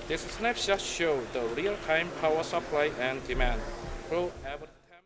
This snapshot shows the real-time power supply and demand flow every 10.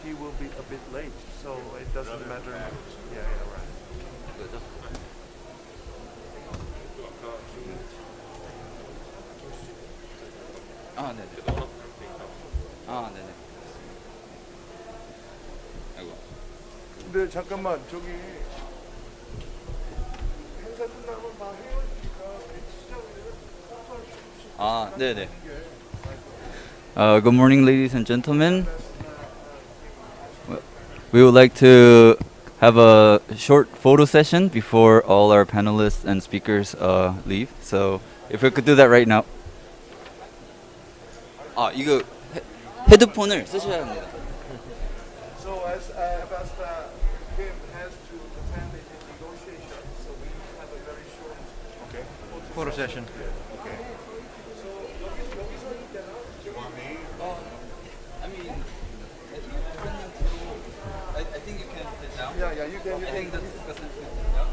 He will be a bit late, so it doesn't matter. Yeah, yeah, right. 그죠? 아, 네네. 아, 네네. 아이고. 근데 잠깐만 저기 행사 끝나면 다 헤어지니까 시작을 아, 네네. Good morning, ladies and gentlemen. We would like to have a short photo session before all our panelists and speakers leave. So if we could do that right now. 아, 이거 헤드폰을 쓰셔야 합니다. So as Kim has to attend the negotiation, so we have a very short Photo session. I mean, I think you can sit down. Yeah, you can. I think the discussion can sit down.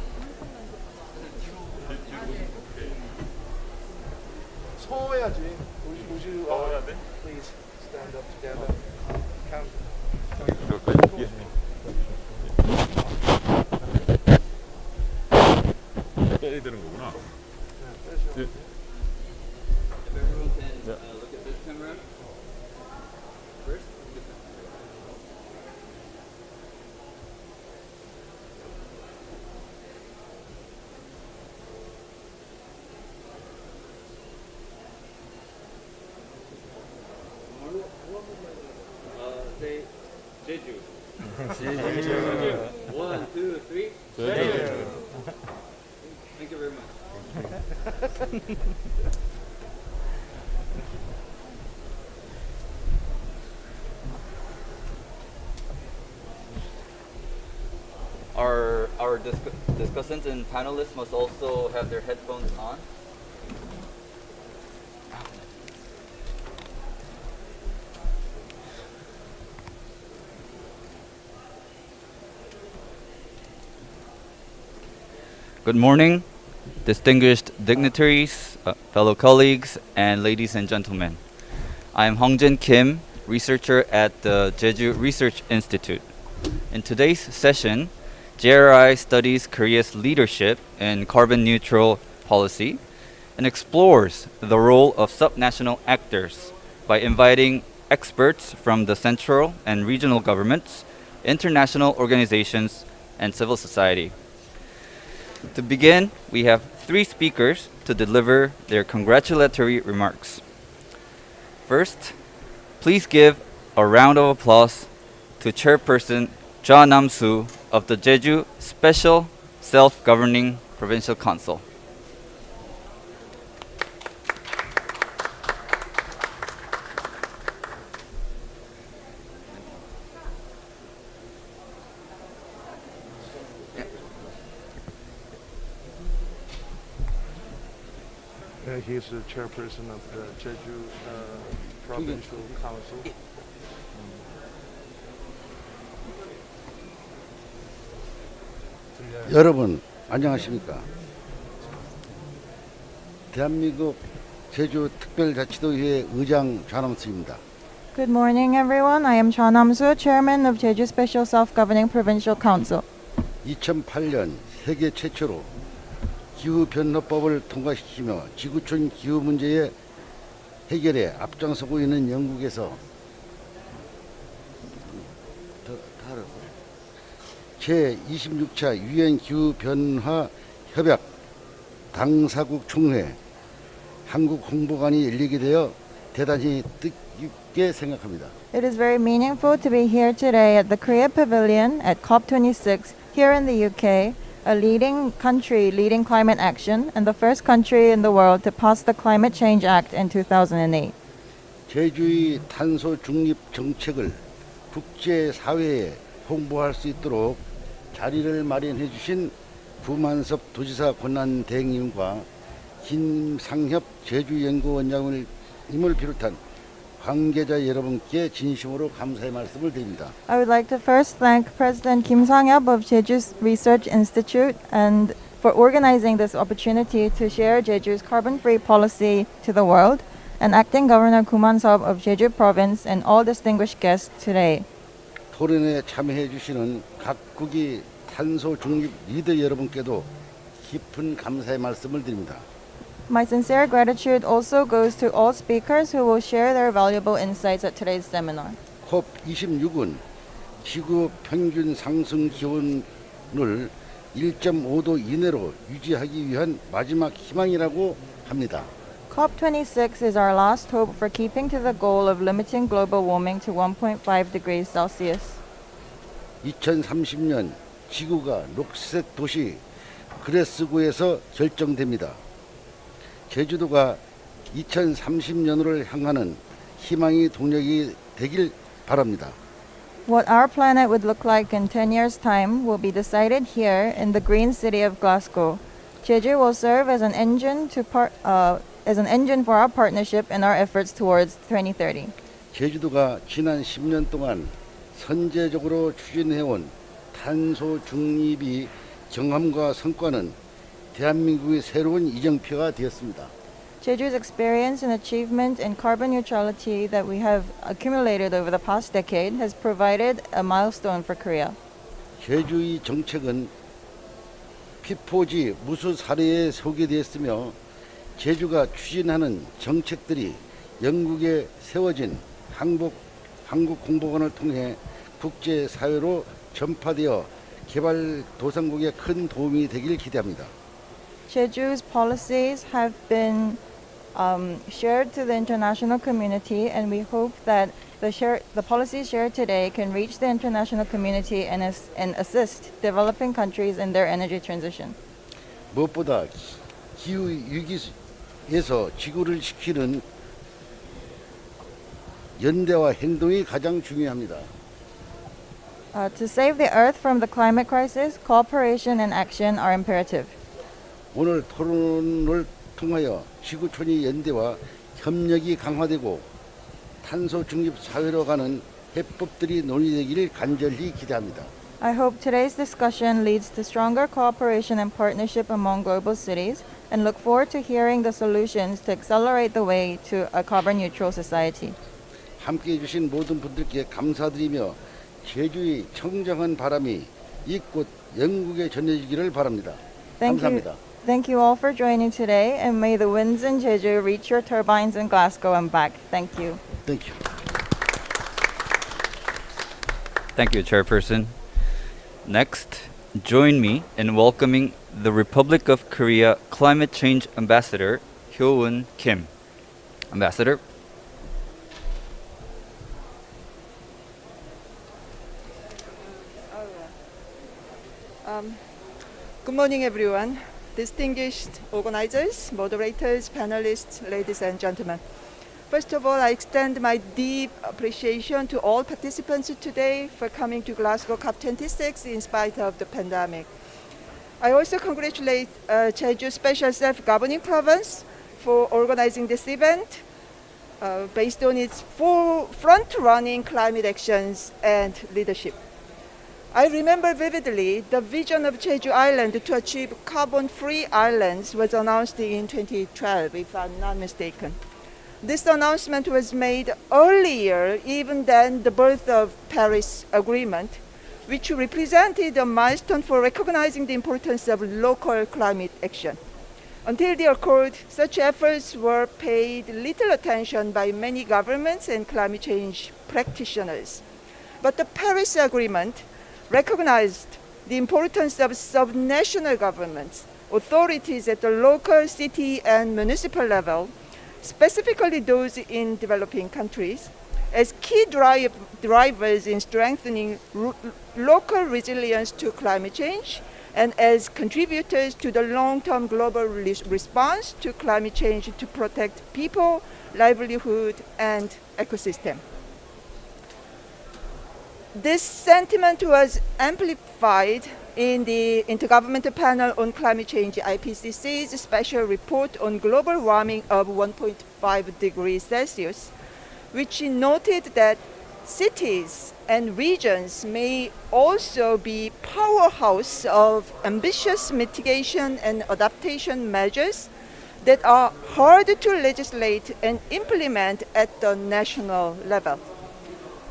서해야지. Would you please stand up together? Count. 빼야 되는 거구나. If everyone can look at this camera first. Say Jeju. Jeju. 1, 2, 3. Jeju. Thank you very much. Our discussants and panelists must also have their headphones on. Good morning, distinguished dignitaries, fellow colleagues, and ladies and gentlemen. I am Hongjin Kim, researcher at the Jeju Research Institute. In today's session, JRI studies Korea's leadership in carbon neutral policy and explores the role of subnational actors by inviting experts from the central and regional governments, international organizations, and civil society. To begin, we have 3 speakers to deliver their congratulatory remarks. First, please give a round of applause to Chairperson Ja Nam-soo of the Jeju Special Self-Governing Provincial Council. He is the chairperson of the Jeju Provincial Council. 여러분 안녕하십니까? 대한민국 제주특별자치도회 의장 좌남수입니다. Good morning, everyone. I am Cha Nam-soo, Chairman of Jeju Special Self-Governing Provincial Council. 2008년 세계 최초로 기후변화법을 통과시키며 지구촌 기후 문제의 해결에 앞장서고 있는 영국에서 제26차 유엔 기후변화 협약 당사국 총회 한국홍보관이 열리게 되어 대단히 뜻깊게 생각합니다. It is very meaningful to be here today at the Korea Pavilion at COP26 here in the UK, a leading country leading climate action and the first country in the world to pass the Climate Change Act in 2008. 제주의 탄소 중립 정책을 국제사회에 홍보할 수 있도록 자리를 마련해 주신 부만섭 도지사 권한대행님과 김상협 제주연구원장님을 비롯한 관계자 여러분께 진심으로 감사의 말씀을 드립니다. I would like to first thank President Kim Sang-hyup of Jeju Research Institute and for organizing this opportunity to share Jeju's carbon-free policy to the world, and Acting Governor Kuman Sub of Jeju Province and all distinguished guests today. 토론에 참여해 주시는 각국의 탄소 중립 리더 여러분께도 깊은 감사의 말씀을 드립니다. My sincere gratitude also goes to all speakers who will share their valuable insights at today's seminar. COP26은 지구 평균 상승 기온을 1.5도 이내로 유지하기 위한 마지막 희망이라고 합니다. COP26 is our last hope for keeping to the goal of limiting global warming to 1.5 degrees Celsius. 2030년 지구가 녹색 도시 글래스고에서 결정됩니다. 제주도가 2030년으로 향하는 희망의 동력이 되길 바랍니다. What our planet would look like in 10 years' time will be decided here in the green city of Glasgow. Jeju will serve as an engine for our partnership and our efforts towards 2030. 제주도가 지난 10년 동안 선제적으로 추진해온 탄소 중립이 경험과 성과는 대한민국의 새로운 이정표가 되었습니다. Jeju's experience and achievement in carbon neutrality that we have accumulated over the past decade has provided a milestone for Korea. 제주의 정책은 피포지 무수 사례에 소개되었으며 제주가 추진하는 정책들이 영국에 세워진 한국홍보관을 통해 국제사회로 전파되어 개발도상국에 큰 도움이 되길 기대합니다. Jeju's policies have been shared to the international community, and we hope that the policies shared today can reach the international community and assist developing countries in their energy transition. 무엇보다 기후 위기에서 지구를 지키는 연대와 행동이 가장 중요합니다. To save the earth from the climate crisis, cooperation and action are imperative. 오늘 토론을 통하여 지구촌의 연대와 협력이 강화되고 탄소 중립 사회로 가는 해법들이 논의되기를 간절히 기대합니다. I hope today's discussion leads to stronger cooperation and partnership among global cities, and look forward to hearing the solutions to accelerate the way to a carbon neutral society. 함께해 주신 모든 분들께 감사드리며 제주의 청정한 바람이 이곳 영국에 전해지기를 바랍니다. 감사합니다. Thank you all for joining today, and may the winds in Jeju reach your turbines in Glasgow and back. Thank you. Thank you. Thank you, Chairperson. Next, join me in welcoming the Republic of Korea Climate Change Ambassador Hyo-eun Kim. Ambassador. Good morning, everyone. Distinguished organizers, moderators, panelists, ladies and gentlemen. First of all, I extend my deep appreciation to all participants today for coming to Glasgow COP26 in spite of the pandemic. I also congratulate Jeju Special Self-Governing Province for organizing this event based on its full front-running climate actions and leadership. I remember vividly the vision of Jeju Island to achieve carbon-free islands was announced in 2012, if I'm not mistaken. This announcement was made earlier even than the birth of Paris Agreement, which represented a milestone for recognizing the importance of local climate action. Until the Accord, such efforts were paid little attention by many governments and climate change practitioners. But the Paris Agreement recognized the importance of subnational governments, authorities at the local, city, and municipal level, specifically those in developing countries, as key drivers in strengthening local resilience to climate change and as contributors to the long-term global response to climate change to protect people, livelihood, and ecosystem. This sentiment was amplified in the Intergovernmental Panel on Climate Change IPCC's special report on global warming of 1.5 degrees Celsius, which noted that cities and regions may also be powerhouse of ambitious mitigation and adaptation measures that are hard to legislate and implement at the national level.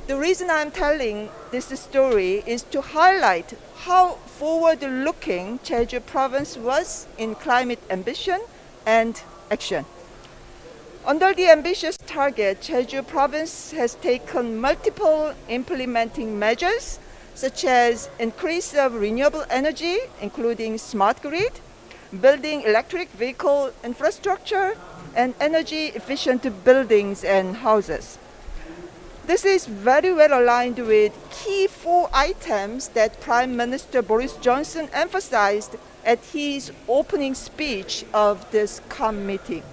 The reason I'm telling this story is to highlight how forward-looking Jeju Province was in climate ambition and action. Under the ambitious target, Jeju Province has taken multiple implementing measures, such as increase of renewable energy, including smart grid, building electric vehicle infrastructure, and energy-efficient buildings and houses. This is very well aligned with key 4 items that Prime Minister Boris Johnson emphasized at his opening speech of this COP meeting.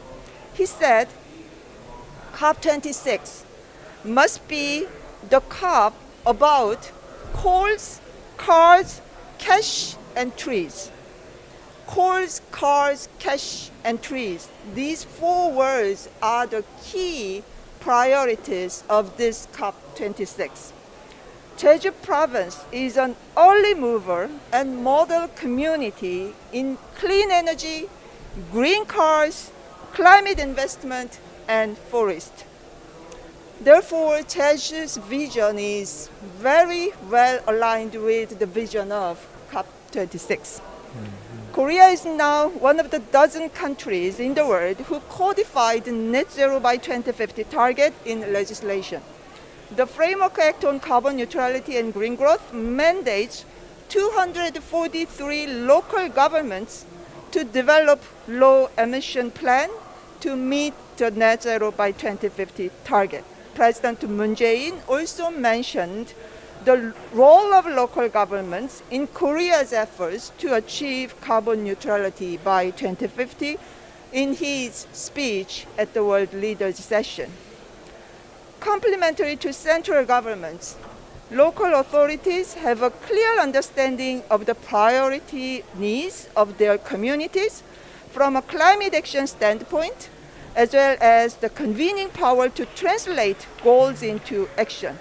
He said, COP26 must be the COP about coals, cars, cash, and trees. Coals, cars, cash, and trees. These 4 words are the key priorities of this COP26. Jeju Province is an early mover and model community in clean energy, green cars, climate investment, and forest. Therefore, Jeju's vision is very well aligned with the vision of COP26. Korea is now one of the dozen countries in the world who codified the net zero by 2050 target in legislation. The Framework Act on Carbon Neutrality and Green Growth mandates 243 local governments to develop low emission plan to meet the net zero by 2050 target. President Moon Jae-in also mentioned the role of local governments in Korea's efforts to achieve carbon neutrality by 2050 in his speech at the World Leaders Session. Complementary to central governments, local authorities have a clear understanding of the priority needs of their communities from a climate action standpoint, as well as the convening power to translate goals into action.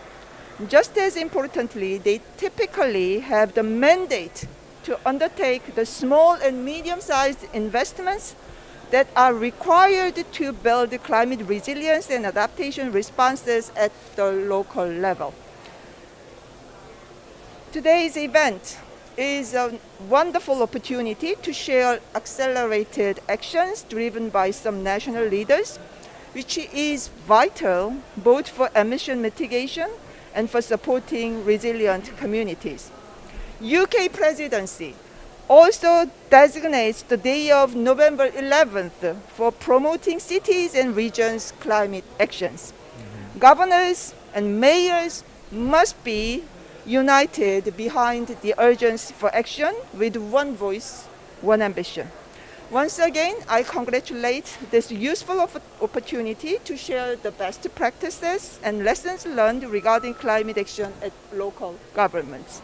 Just as importantly, they typically have the mandate to undertake the small and medium-sized investments that are required to build climate resilience and adaptation responses at the local level. Today's event is a wonderful opportunity to share accelerated actions driven by some national leaders, which is vital both for emission mitigation and for supporting resilient communities. UK presidency also designates the day of November 11th for promoting cities and regions' climate actions. Governors and mayors must be united behind the urgency for action with one voice, one ambition. Once again, I congratulate this useful opportunity to share the best practices and lessons learned regarding climate action at local governments.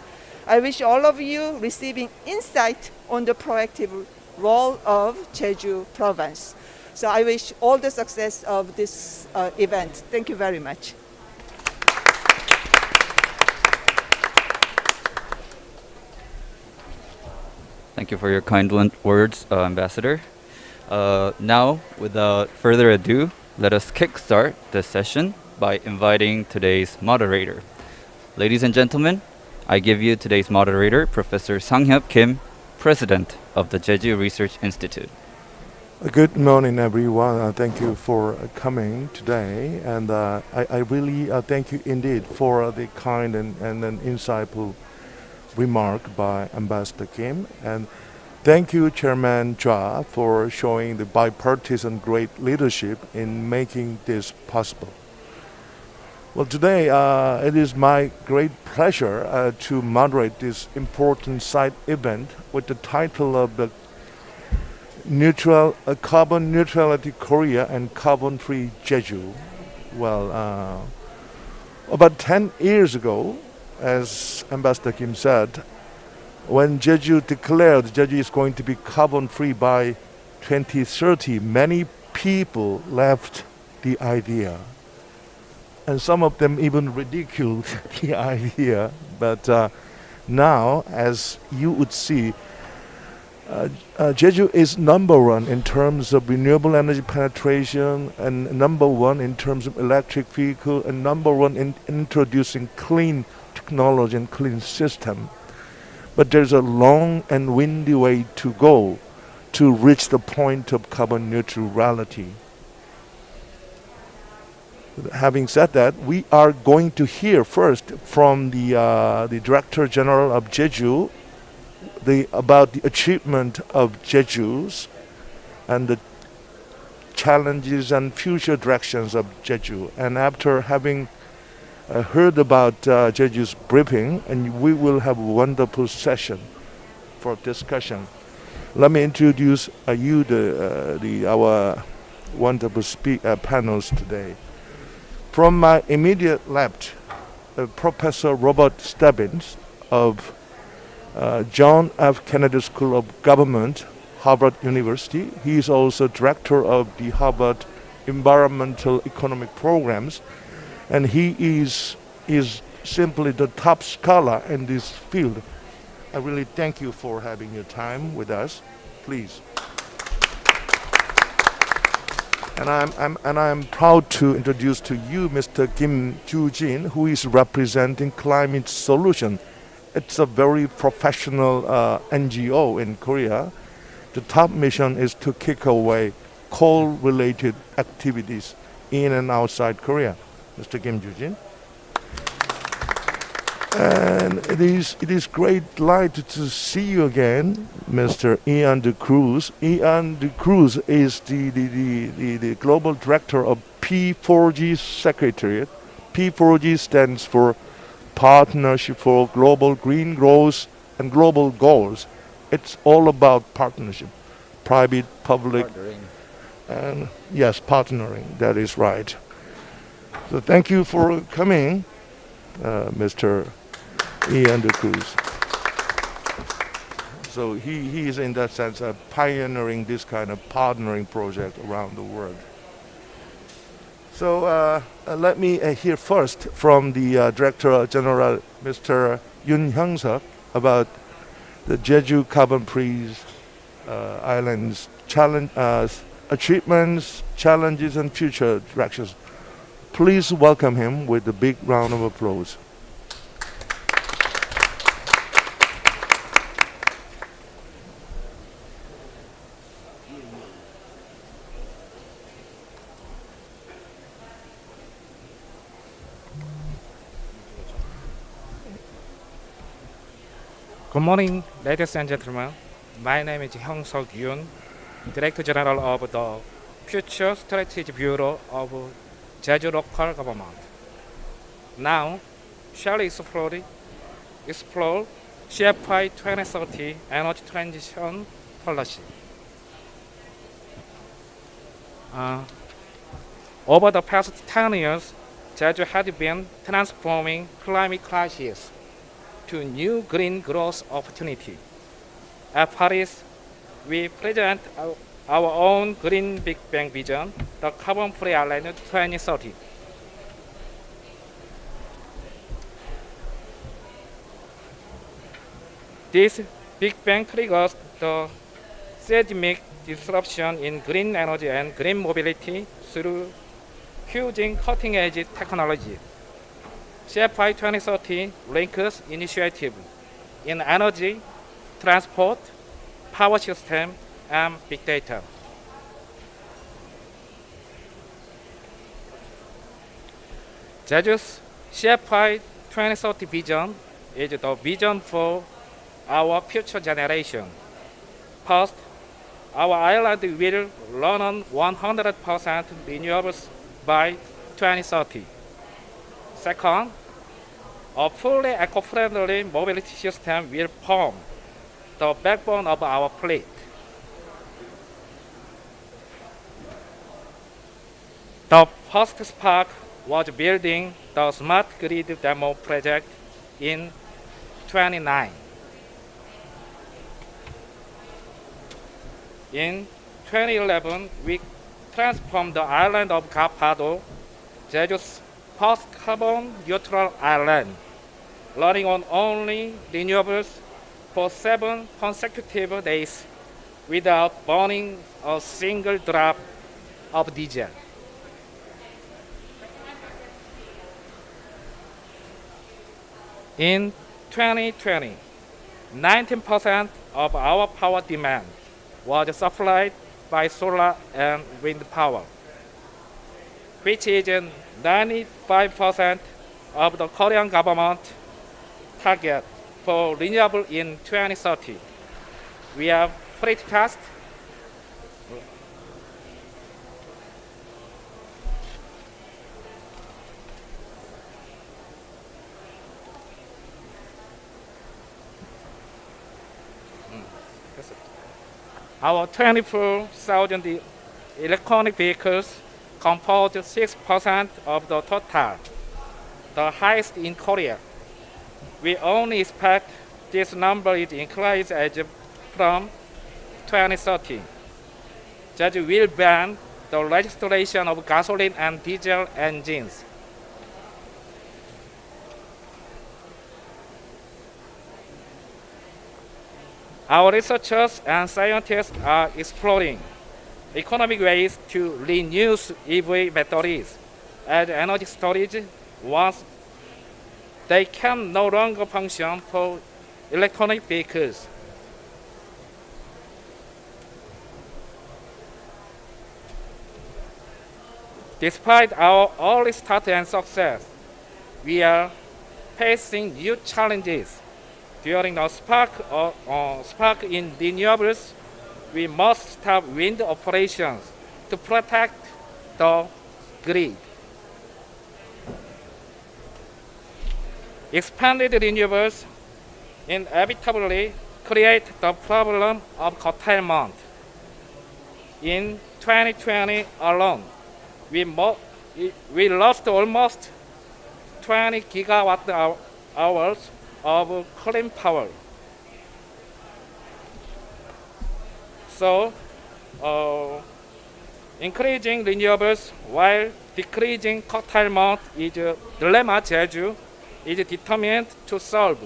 I wish all of you receiving insight on the proactive role of Jeju Province. So I wish all the success of this event. Thank you very much. Thank you for your kind words, Ambassador. Now, without further ado, let us kickstart this session by inviting today's moderator. Ladies and gentlemen, I give you today's moderator, Professor Sang-hyuk Kim, President of the Jeju Research Institute. Good morning, everyone. Thank you for coming today. And I really thank you indeed for the kind and insightful remark by Ambassador Kim. And thank you, Chairman Chua, for showing the bipartisan great leadership in making this possible. Well, today it is my great pleasure to moderate this important side event with the title of the Carbon Neutrality Korea and Carbon-Free Jeju. Well, about 10 years ago, as Ambassador Kim said, when Jeju declared Jeju is going to be carbon-free by 2030, many people left the idea. And some of them even ridiculed the idea. But now, as you would see, Jeju is number one in terms of renewable energy penetration, and number one in terms of electric vehicle, and number one in introducing clean technology and clean system. But there's a long and windy way to go to reach the point of carbon neutrality. Having said that, we are going to hear first from the Director General of Jeju about the achievement of Jeju's and the challenges and future directions of Jeju. And after having heard about Jeju's briefing, and we will have a wonderful session for discussion. Let me introduce our wonderful panels today. From my immediate left, Professor Robert Stebbins of John F. Kennedy School of Government, Harvard University. He is also director of the Harvard Environmental Economic Programs, and he is simply the top scholar in this field. I really thank you for having your time with us. Please. And I'm proud to introduce to you Mr. Kim Joo-jin, who is representing Climate Solution. It's a very professional NGO in Korea. The top mission is to kick away coal-related activities in and outside Korea. Mr. Kim Joo-jin. And it is great delight to see you again, Mr. Ian de Cruz. Ian de Cruz is the global director of P4G Secretariat. P4G stands for Partnership for Global Green Growth and Global Goals. It's all about partnership, private, public, and yes, partnering. That is right. So thank you for coming, Mr. Ian de Cruz. So he is in that sense pioneering this kind of partnering project around the world. So let me hear first from the Director General, Mr. Yoon Hyung-suk, about the Jeju carbon-free islands challenge, achievements, challenges, and future directions. Please welcome him with a big round of applause. Good morning, ladies and gentlemen. My name is Hyung-suk Yoon, Director General of the Future Strategy Bureau of Jeju Local Government. Now, shall explore COP 2030 energy transition policy. Over the past 10 years, Jeju had been transforming climate crisis to new green growth opportunity. At Paris, we present our own green Big Bang vision, the carbon-free island 2030. This Big Bang triggers the seismic disruption in green energy and green mobility through using cutting-edge technology. COP 2030 links initiative in energy, transport, power system, and big data. Jeju's COP 2030 vision is the vision for our future generation. First, our island will run on 100% renewables by 2030. Second, a fully eco-friendly mobility system will form the backbone of our fleet. The first spark was building the smart grid demo project in 2009. In 2011, we transformed the island of Kapado, Jeju's first carbon-neutral island, running on only renewables for 7 consecutive days without burning a single drop of diesel. In 2020, 19% of our power demand was supplied by solar and wind power, which is 95% of the Korean government target for renewable in 2030. We are pretty fast. Our 24,000 electronic vehicles composed 6% of the total, the highest in Korea. We only expect this number is increased as from 2030. Jeju will ban the registration of gasoline and diesel engines. Our researchers and scientists are exploring economic ways to reuse EV batteries as energy storage once they can no longer function for electronic vehicles. Despite our early start and success, we are facing new challenges. During the spark in renewables, we must stop wind operations to protect the grid. Expanded renewables inevitably create the problem of curtailment. In 2020 alone, we lost almost 20 gigawatt hours of clean power. So, increasing renewables while decreasing curtailment is a dilemma Jeju is determined to solve.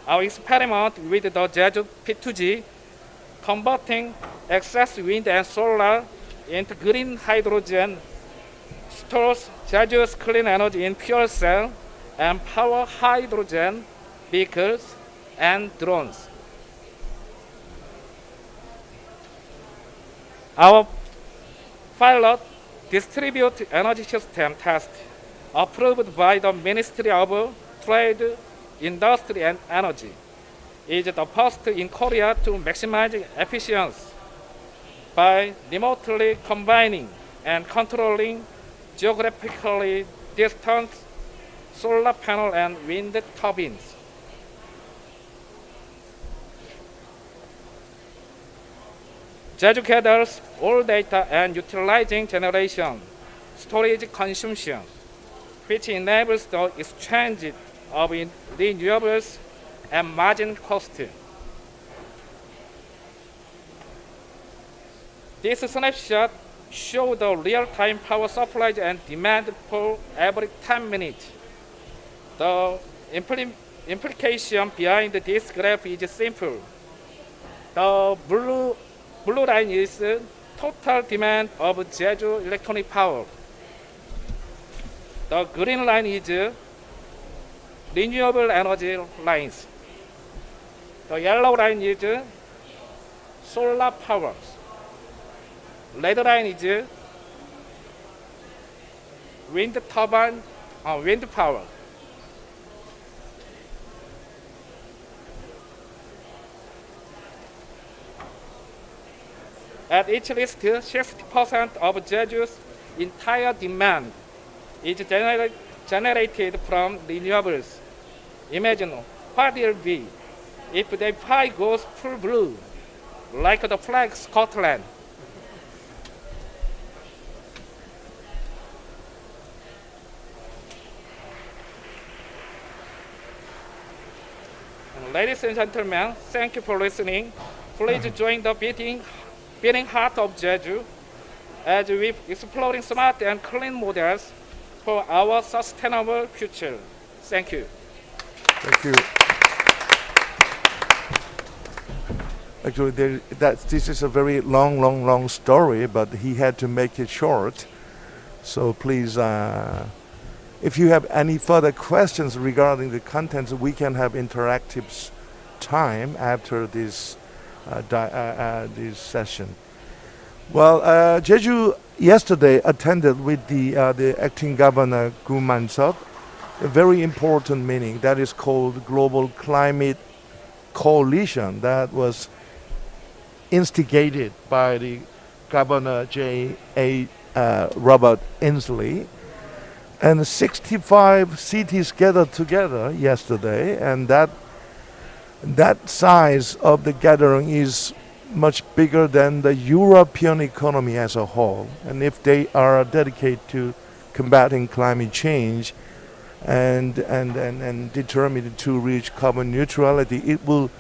Our experiment with the Jeju P2G, converting excess wind and solar into green hydrogen, stores Jeju's clean energy in fuel cell and power hydrogen vehicles and drones. Our pilot distributed energy system test, approved by the Ministry of Trade, Industry and Energy, is the first in Korea to maximize efficiency by remotely combining and controlling geographically distant solar panel and wind turbines. Jeju gathers all data and utilizing generation, storage consumption, which enables the exchange of renewables and margin cost. This snapshot shows the real-time power supply and demand for every 10 minutes. The implication behind this graph is simple. The blue line is total demand of Jeju electronic power. The green line is renewable energy lines. The yellow line is solar power. Red line is wind turbine, wind power. At each list, 60% of Jeju's entire demand is generated from renewables. Imagine what it will be if the pie goes full blue, like the flag Scotland. Ladies and gentlemen, thank you for listening. Please join the beating heart of Jeju as we exploring smart and clean models for our sustainable future. Thank you. Thank you. Actually, this is a very long story, but he had to make it short. So please, if you have any further questions regarding the contents, we can have interactive time after this this session. Well, Jeju yesterday attended with the acting governor Gu Man-seop a very important meeting that is called Global Climate Coalition that was instigated by the Governor J.A. Robert Inslee. And 65 cities gathered together yesterday, and that size of the gathering is much bigger than the European economy as a whole. And if they are dedicated to combating climate change and determined to reach carbon neutrality, it will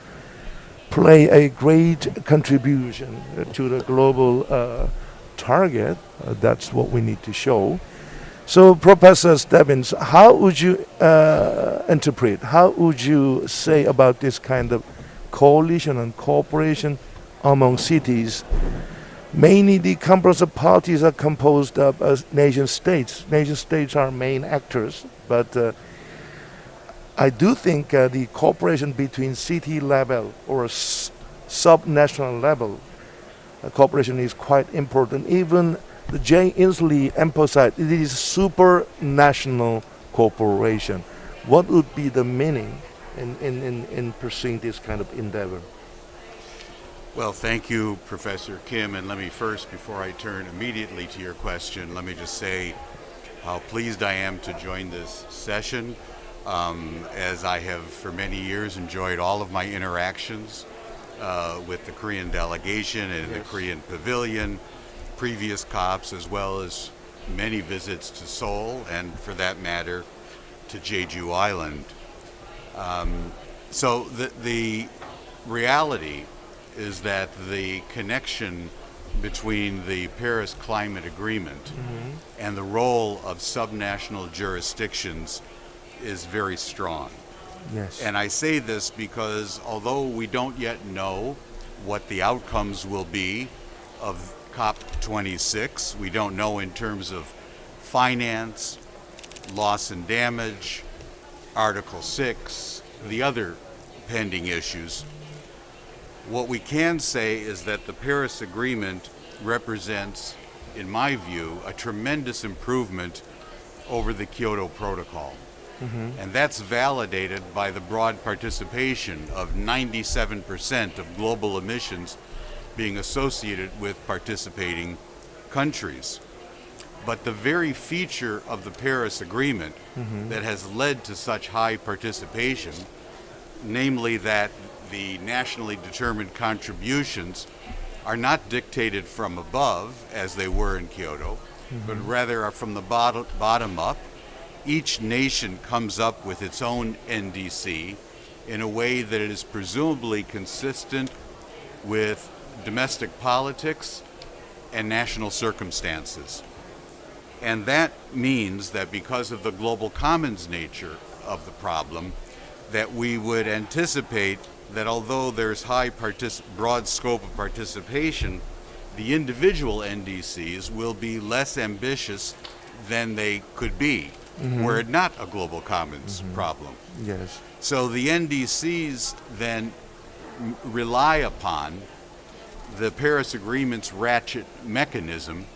play a great contribution to the global target. That's what we need to show. So, Professor Stebbins, how would you interpret, how would you say about this kind of coalition and cooperation among cities? Mainly the composite parties are composed of nation states. Nation states are main actors, but I do think the cooperation between city level or sub-national level cooperation is quite important. Even Jay Inslee emphasized it is supranational cooperation. What would be the meaning in pursuing this kind of endeavor? Well, thank you, Professor Kim. And let me first, before I turn immediately to your question, let me just say how pleased I am to join this session, as I have for many years enjoyed all of my interactions with the Korean delegation and the Korean pavilion, previous COPs, as well as many visits to Seoul and, for that matter, to Jeju Island. So the reality is that the connection between the Paris Climate Agreement and the role of subnational jurisdictions is very strong. Yes. And I say this because although we don't yet know what the outcomes will be of COP26, we don't know in terms of finance, loss and damage, Article 6, the other pending issues. What we can say is that the Paris Agreement represents, in my view, a tremendous improvement over the Kyoto Protocol. And that's validated by the broad participation of 97% of global emissions being associated with participating countries. But the very feature of the Paris Agreement that has led to such high participation, namely that the nationally determined contributions are not dictated from above, as they were in Kyoto, but rather are from the bottom up. Each nation comes up with its own NDC in a way that it is presumably consistent with domestic politics and national circumstances. And that means that because of the global commons nature of the problem, that we would anticipate that although there's broad scope of participation, the individual NDCs will be less ambitious than they could be were it not a global commons problem. Yes. So the NDCs then rely upon the Paris Agreement's ratchet mechanism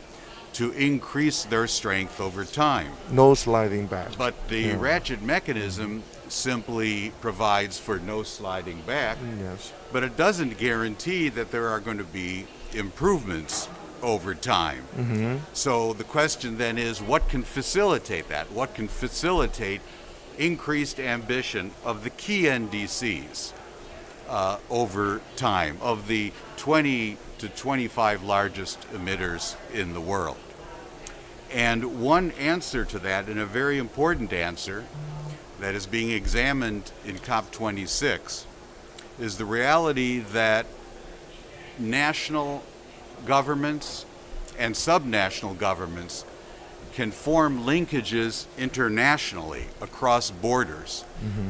to increase their strength over time. No sliding back. But the ratchet mechanism simply provides for no sliding back, Yes. but it doesn't guarantee that there are going to be improvements over time. So the question then is, what can facilitate that? What can facilitate increased ambition of the key NDCs over time, of the 20 to 25 largest emitters in the world? And one answer to that, and a very important answer that is being examined in COP26, is the reality that national governments and subnational governments can form linkages internationally across borders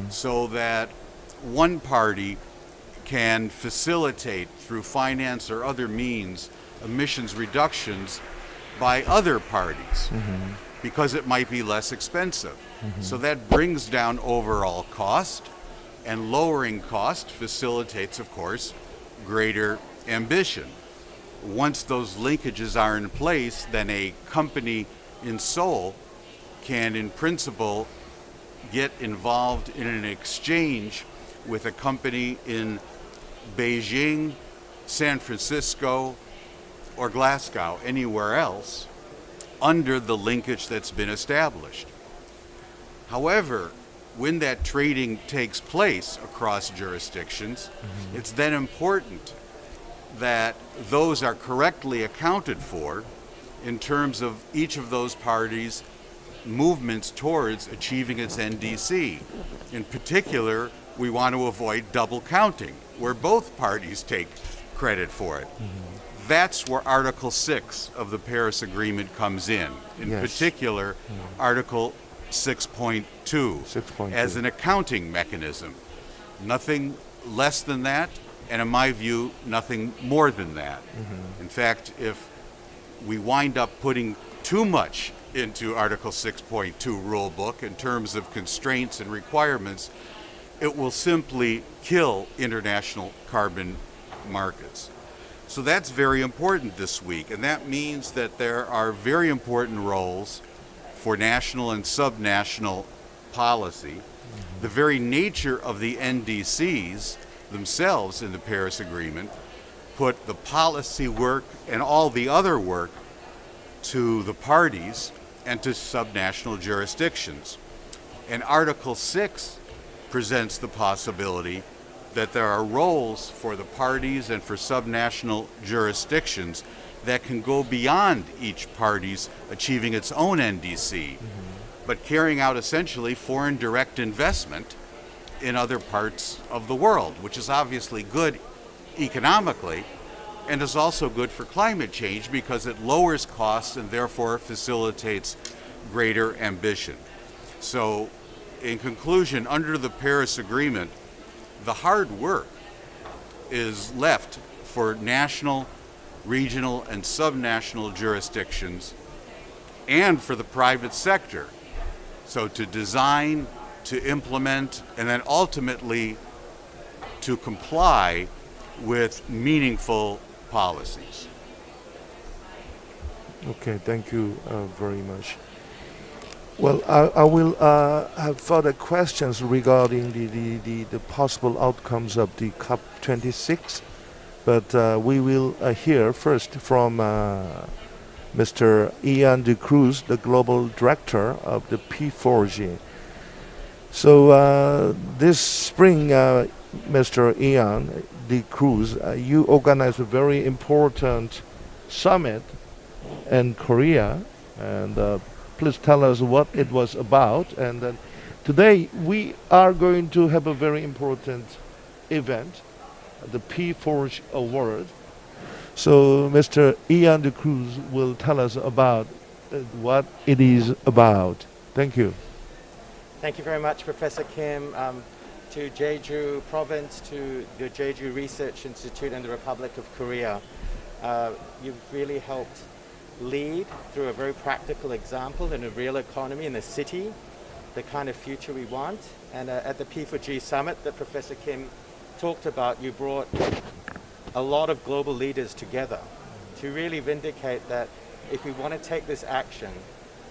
so that one party can facilitate through finance or other means emissions reductions by other parties because it might be less expensive. So that brings down overall cost, and lowering cost facilitates, of course, greater ambition. Once those linkages are in place, then a company in Seoul can, in principle, get involved in an exchange with a company in Beijing, San Francisco, or Glasgow, anywhere else, under the linkage that's been established. However, when that trading takes place across jurisdictions, it's then important that those are correctly accounted for in terms of each of those parties' movements towards achieving its NDC. In particular, we want to avoid double counting, where both parties take credit for it. That's where Article 6 of the Paris Agreement comes in particular, Article 6.2 6.2. as an accounting mechanism. Nothing less than that, and in my view, nothing more than that. In fact, if we wind up putting too much into Article 6.2 rule book in terms of constraints and requirements, it will simply kill international carbon markets. So that's very important this week, and that means that there are very important roles for national and subnational policy. The very nature of the NDCs themselves in the Paris Agreement put the policy work and all the other work to the parties and to subnational jurisdictions. And Article 6 presents the possibility that there are roles for the parties and for subnational jurisdictions that can go beyond each party's achieving its own NDC, but carrying out essentially foreign direct investment in other parts of the world, which is obviously good economically and is also good for climate change because it lowers costs and therefore facilitates greater ambition. So, in conclusion, under the Paris Agreement, the hard work is left for national, regional, and subnational jurisdictions and for the private sector. So to design, to implement, and then ultimately to comply with meaningful policies. Okay, thank you very much. Well, I will have further questions regarding the possible outcomes of the COP26, but we will hear first from Mr. Ian de Cruz, the Global Director of the P4G. So this spring, Mr. Ian de Cruz, you organized a very important summit in Korea, and please tell us what it was about. And then today we are going to have a very important event, the P4G Award. So Mr. Ian de Cruz will tell us about what it is about. Thank you. Thank you very much, Professor Kim, to Jeju Province, to the Jeju Research Institute and the Republic of Korea. You've really helped lead through a very practical example in a real economy in the city, the kind of future we want. And at the P4G summit that Professor Kim talked about, you brought a lot of global leaders together to really vindicate that if we want to take this action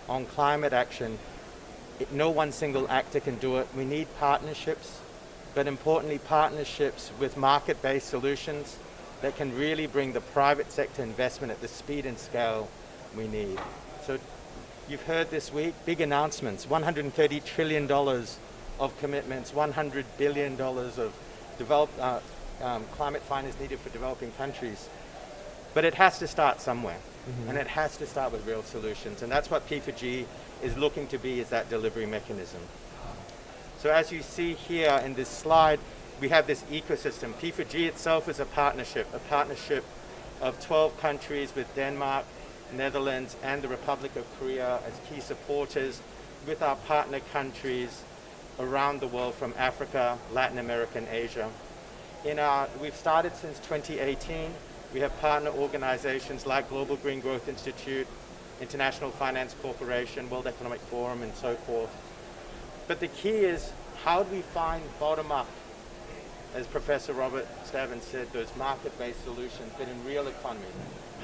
on climate action, no one single actor can do it. We need partnerships, but importantly partnerships with market-based solutions that can really bring the private sector investment at the speed and scale we need. So you've heard this week, big announcements, $130 trillion of commitments, $100 billion of climate finance needed for developing countries. But it has to start somewhere, and it has to start with real solutions, and that's what P4G is looking to be, is that delivery mechanism. So as you see here in this slide, we have this ecosystem. P4G itself is a partnership of 12 countries with Denmark, Netherlands, and the Republic of Korea as key supporters, with our partner countries around the world from Africa, Latin America, and Asia. We've started since 2018. We have partner organizations like Global Green Growth Institute, International Finance Corporation, World Economic Forum, and so forth. But the key is, how do we find bottom-up, as Professor Robert Stavin said, those market-based solutions, but in real economy?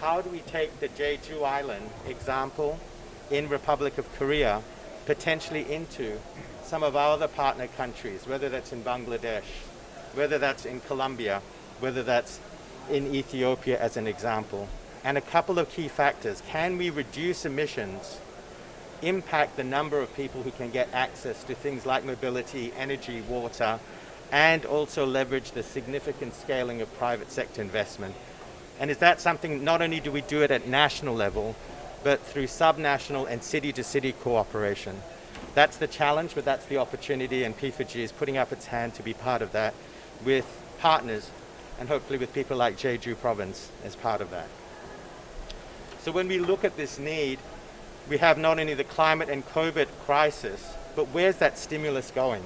How do we take the Jeju Island example in Republic of Korea potentially into some of our other partner countries, whether that's in Bangladesh, whether that's in Colombia, whether that's in Ethiopia as an example? And a couple of key factors. Can we reduce emissions, impact the number of people who can get access to things like mobility, energy, water, and also leverage the significant scaling of private sector investment? And is that something, not only do we do it at national level, but through subnational and city-to-city cooperation. That's the challenge, but that's the opportunity, and P4G is putting up its hand to be part of that with partners, and hopefully with people like Jeju Province as part of that. So when we look at this need, we have not only the climate and COVID crisis, but where's that stimulus going?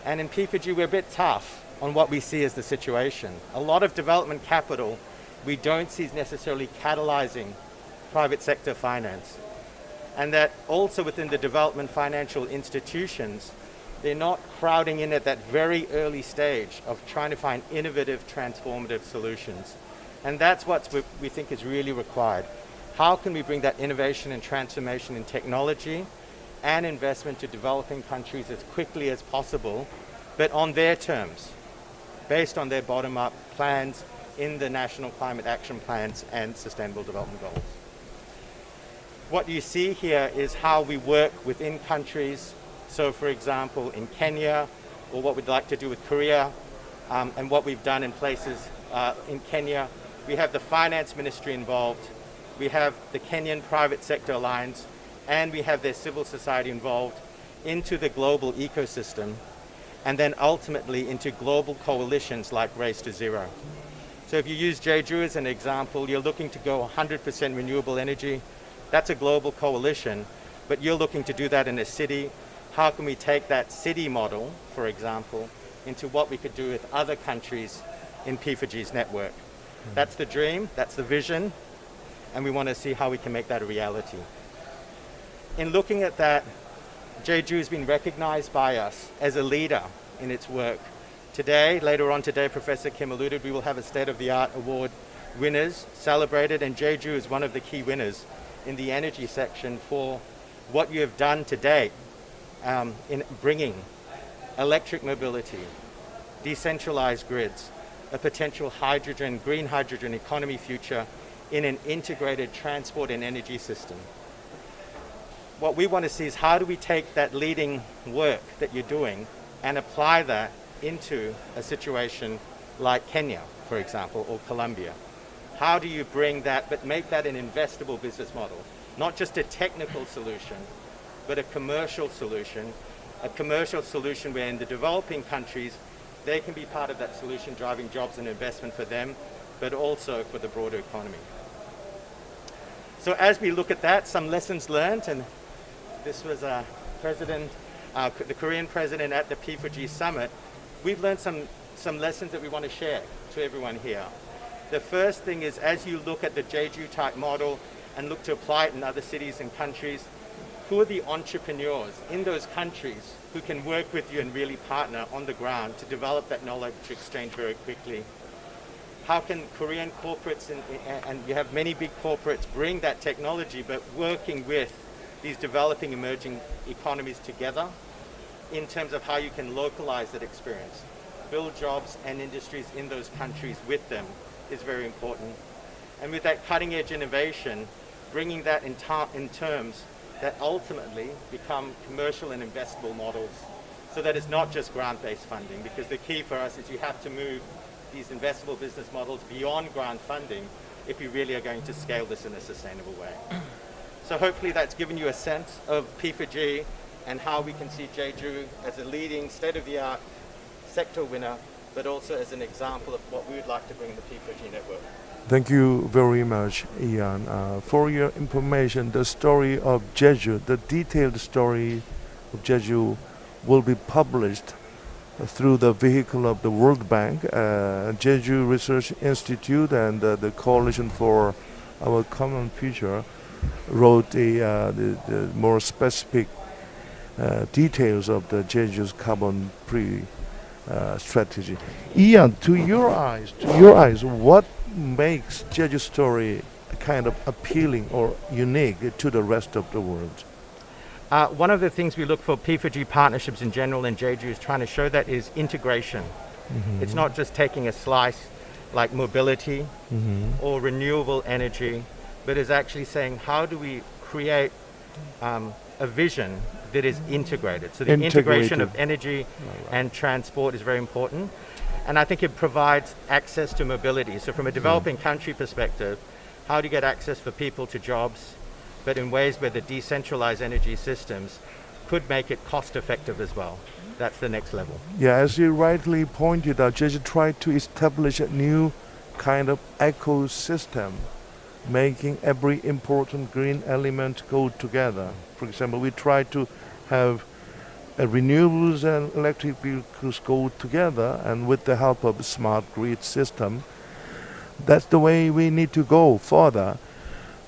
And in P4G, we're a bit tough on what we see as the situation. A lot of development capital we don't see as necessarily catalyzing private sector finance. And that also within the development financial institutions, they're not crowding in at that very early stage of trying to find innovative, transformative solutions. And that's what we think is really required. How can we bring that innovation and transformation in technology and investment to developing countries as quickly as possible, but on their terms, based on their bottom-up plans in the National Climate Action Plans and Sustainable Development Goals. What you see here is how we work within countries. So for example, in Kenya, or what we'd like to do with Korea, and what we've done in places in Kenya, we have the finance ministry involved, we have the Kenyan Private Sector Alliance, and we have their civil society involved into the global ecosystem, and then ultimately into global coalitions like Race to Zero. So if you use Jeju as an example, you're looking to go 100% renewable energy. That's a global coalition, but you're looking to do that in a city. How can we take that city model, for example, into what we could do with other countries in P4G's network? That's the dream, that's the vision, and we want to see how we can make that a reality. In looking at that, Jeju has been recognized by us as a leader in its work. Today, later on today, Professor Kim alluded, we will have a state-of-the-art award winners celebrated, and Jeju is one of the key winners in the energy section for what you have done to date in bringing electric mobility, decentralized grids, a potential hydrogen, green hydrogen economy future in an integrated transport and energy system. What we want to see is how do we take that leading work that you're doing and apply that into a situation like Kenya, for example, or Colombia. How do you bring that, but make that an investable business model? Not just a technical solution, but a commercial solution where in the developing countries, they can be part of that solution, driving jobs and investment for them, but also for the broader economy. So as we look at that, some lessons learned, and this was the Korean president at the P4G summit, we've learned some lessons that we want to share to everyone here. The first thing is, as you look at the Jeju type model and look to apply it in other cities and countries, who are the entrepreneurs in those countries who can work with you and really partner on the ground to develop that knowledge exchange very quickly? How can Korean corporates, and you have many big corporates, bring that technology, but working with these developing emerging economies together in terms of how you can localize that experience, build jobs and industries in those countries with them is very important. And with that cutting edge innovation, bringing that in terms that ultimately become commercial and investable models, so that it's not just grant-based funding, because the key for us is you have to move these investable business models beyond grant funding if you really are going to scale this in a sustainable way. So hopefully that's given you a sense of P4G and how we can see Jeju as a leading state-of-the-art sector winner, but also as an example of what we would like to bring in the P4G network. Thank you very much, Ian. For your information, the story of Jeju, the detailed story of Jeju will be published through the vehicle of the World Bank, Jeju Research Institute, and the Coalition for Our Common Future wrote the more specific details of the Jeju's carbon-free strategy. Ian, to your eyes, what makes Jeju's story kind of appealing or unique to the rest of the world? One of the things we look for P4G partnerships in general and Jeju is trying to show that is integration. Mm-hmm. It's not just taking a slice like mobility or renewable energy, but is actually saying how do we create a vision that is integrated. So the integration of energy and transport is very important. And I think it provides access to mobility. So from a developing country perspective, how do you get access for people to jobs, but in ways where the decentralized energy systems could make it cost effective as well. That's the next level. Yeah, as you rightly pointed out, Jeju tried to establish a new kind of ecosystem, making every important green element go together. For example, we try to have renewables and electric vehicles go together, and with the help of a smart grid system, that's the way we need to go further.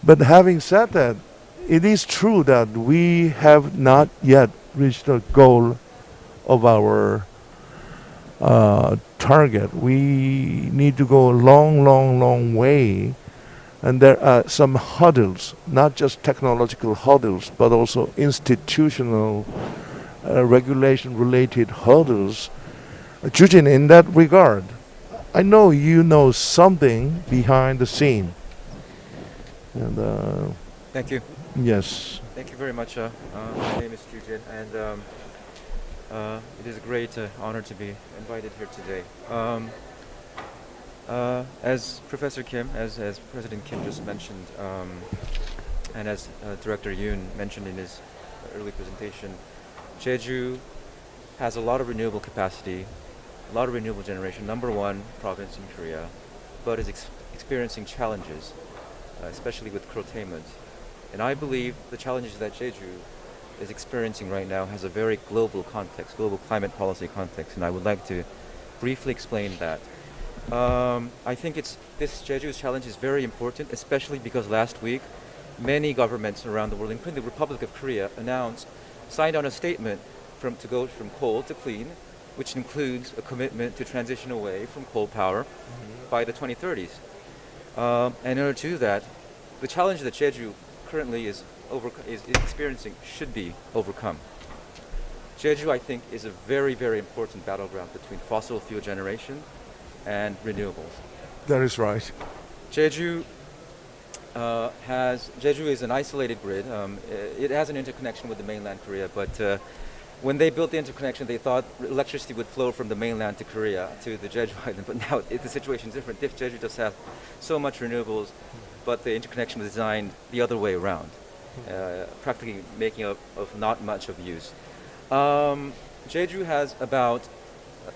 But having said that, it is true that we have not yet reached the goal of our target. We need to go a long way. And there are some hurdles, not just technological hurdles, but also institutional regulation-related hurdles. Jujin, in that regard, I know you know something behind the scene. And Thank you. yes. Thank you very much. My name is Jujin, and it is a great honor to be invited here today. As Professor Kim, as President Kim just mentioned, and as Director Yoon mentioned in his early presentation, Jeju has a lot of renewable capacity, a lot of renewable generation, number one province in Korea, but is experiencing challenges, especially with curtailment. And I believe the challenges that Jeju is experiencing right now has a very global context, global climate policy context, and I would like to briefly explain that. I think this Jeju's challenge is very important, especially because last week many governments around the world, including the Republic of Korea, signed on a statement to go from coal to clean, which includes a commitment to transition away from coal power by the 2030s. And in order to do that, the challenge that Jeju currently is experiencing should be overcome. Jeju, I think, is a very, very important battleground between fossil fuel generation and renewables. That is right. Jeju is an isolated grid. It has an interconnection with the mainland Korea, but when they built the interconnection, they thought electricity would flow from the mainland to Korea, to the Jeju Island, but now the situation is different. Jeju does have so much renewables, but the interconnection was designed the other way around, practically making of not much of use. Jeju has about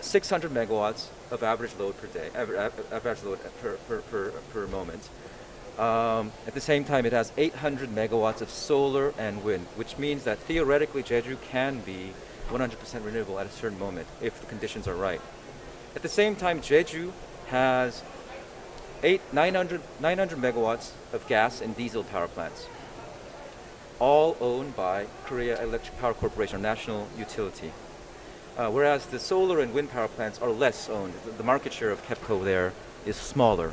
600 megawatts of average load per day, average load per moment. At the same time, it has 800 megawatts of solar and wind, which means that theoretically Jeju can be 100% renewable at a certain moment if the conditions are right. At the same time, Jeju has 900 megawatts of gas and diesel power plants, all owned by Korea Electric Power Corporation, or national utility. Whereas the solar and wind power plants are less owned. The market share of KEPCO there is smaller.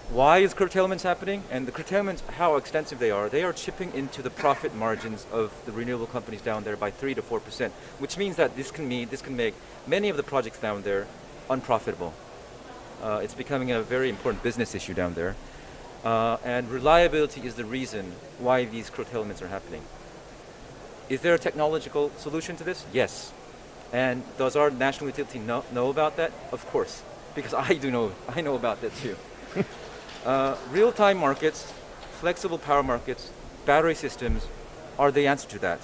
Why is curtailments happening? And the curtailments, how extensive they are chipping into the profit margins of the renewable companies down there by 3 to 4%, which means that this can make many of the projects down there unprofitable. It's becoming a very important business issue down there. And reliability is the reason why these curtailments are happening. Is there a technological solution to this? Yes. And does our national utility know about that? Of course, because I know about that too. Real-time markets, flexible power markets, battery systems are the answer to that.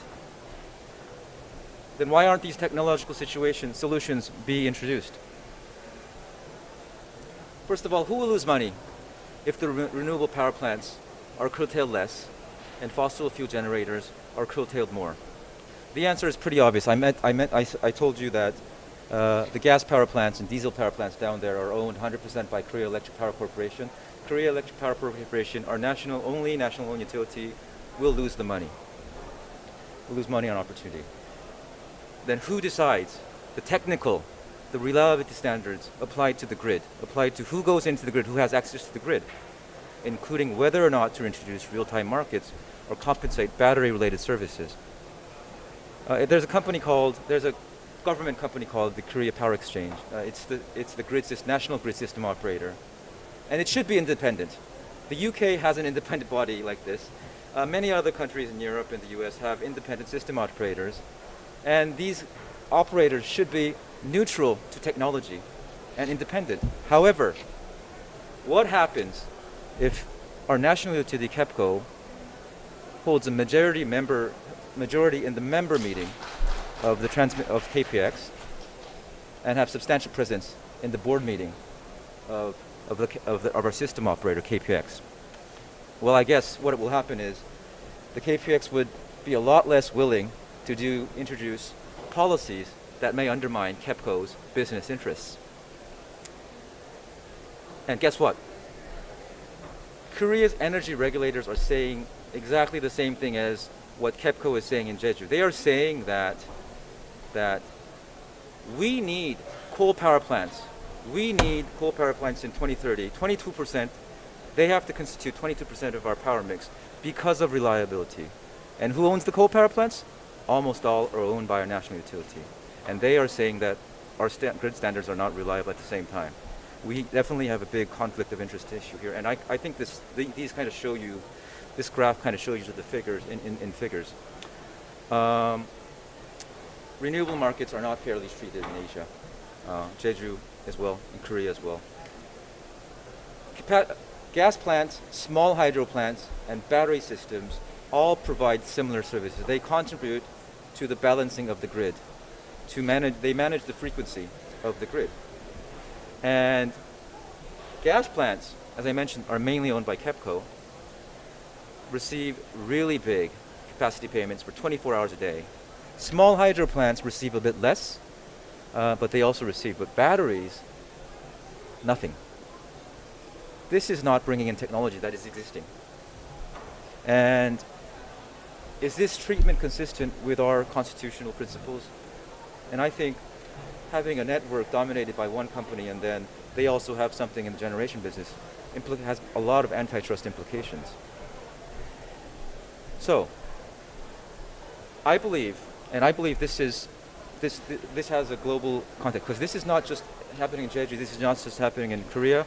Then why aren't these technological solutions being introduced? First of all, who will lose money if the renewable power plants are curtailed less and fossil fuel generators are curtailed more? The answer is pretty obvious. I told you that the gas power plants and diesel power plants down there are owned 100% by Korea Electric Power Corporation. Korea Electric Power Corporation, our national-owned utility, will lose the money. Will lose money on opportunity. Then who decides the reliability standards applied to the grid, applied to who goes into the grid, who has access to the grid, including whether or not to introduce real-time markets or compensate battery-related services? There's a government company called the Korea Power Exchange. It's the national grid system operator, and it should be independent. The UK has an independent body like this. Many other countries in Europe and the US have independent system operators, and these operators should be neutral to technology and independent. However, what happens if our national utility KEPCO holds a majority in the member meeting of of KPX and have substantial presence in the board meeting of our system operator KPX? Well, I guess what will happen is the KPX would be a lot less willing to introduce policies that may undermine KEPCO's business interests. And guess what? Korea's energy regulators are saying exactly the same thing as what KEPCO is saying in Jeju. They are saying that we need coal power plants. We need coal power plants in 2030. 22%, they have to constitute 22% of our power mix because of reliability. And who owns the coal power plants? Almost all are owned by our national utility. And they are saying that our grid standards are not reliable at the same time. We definitely have a big conflict of interest issue here. And I think these kind of show you, this graph kind of shows you the figures in figures. Renewable markets are not fairly treated in Asia. Jeju as well, in Korea as well. Gas plants, small hydro plants, and battery systems all provide similar services. They contribute to the balancing of the grid. They manage the frequency of the grid. And gas plants, as I mentioned, are mainly owned by KEPCO, receive really big capacity payments for 24 hours a day. Small hydro plants receive a bit less, but they also receive. But batteries, nothing. This is not bringing in technology that is existing. And is this treatment consistent with our constitutional principles? And I think having a network dominated by one company and then they also have something in the generation business has a lot of antitrust implications. So, I believe this has a global context, because this is not just happening in Jeju, this is not just happening in Korea,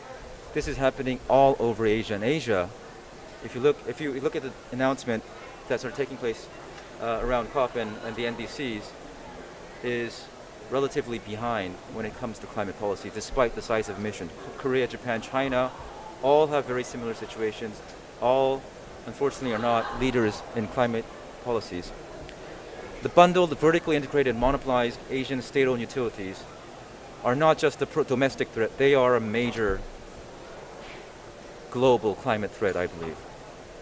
this is happening all over Asia. And Asia, if you look at the announcement that's taking place around COP and the NDCs, is relatively behind when it comes to climate policy, despite the size of emission. Korea, Japan, China, all have very similar situations. All, unfortunately, are not leaders in climate policies. The bundled, vertically integrated, monopolized Asian state-owned utilities are not just a domestic threat, they are a major global climate threat, I believe.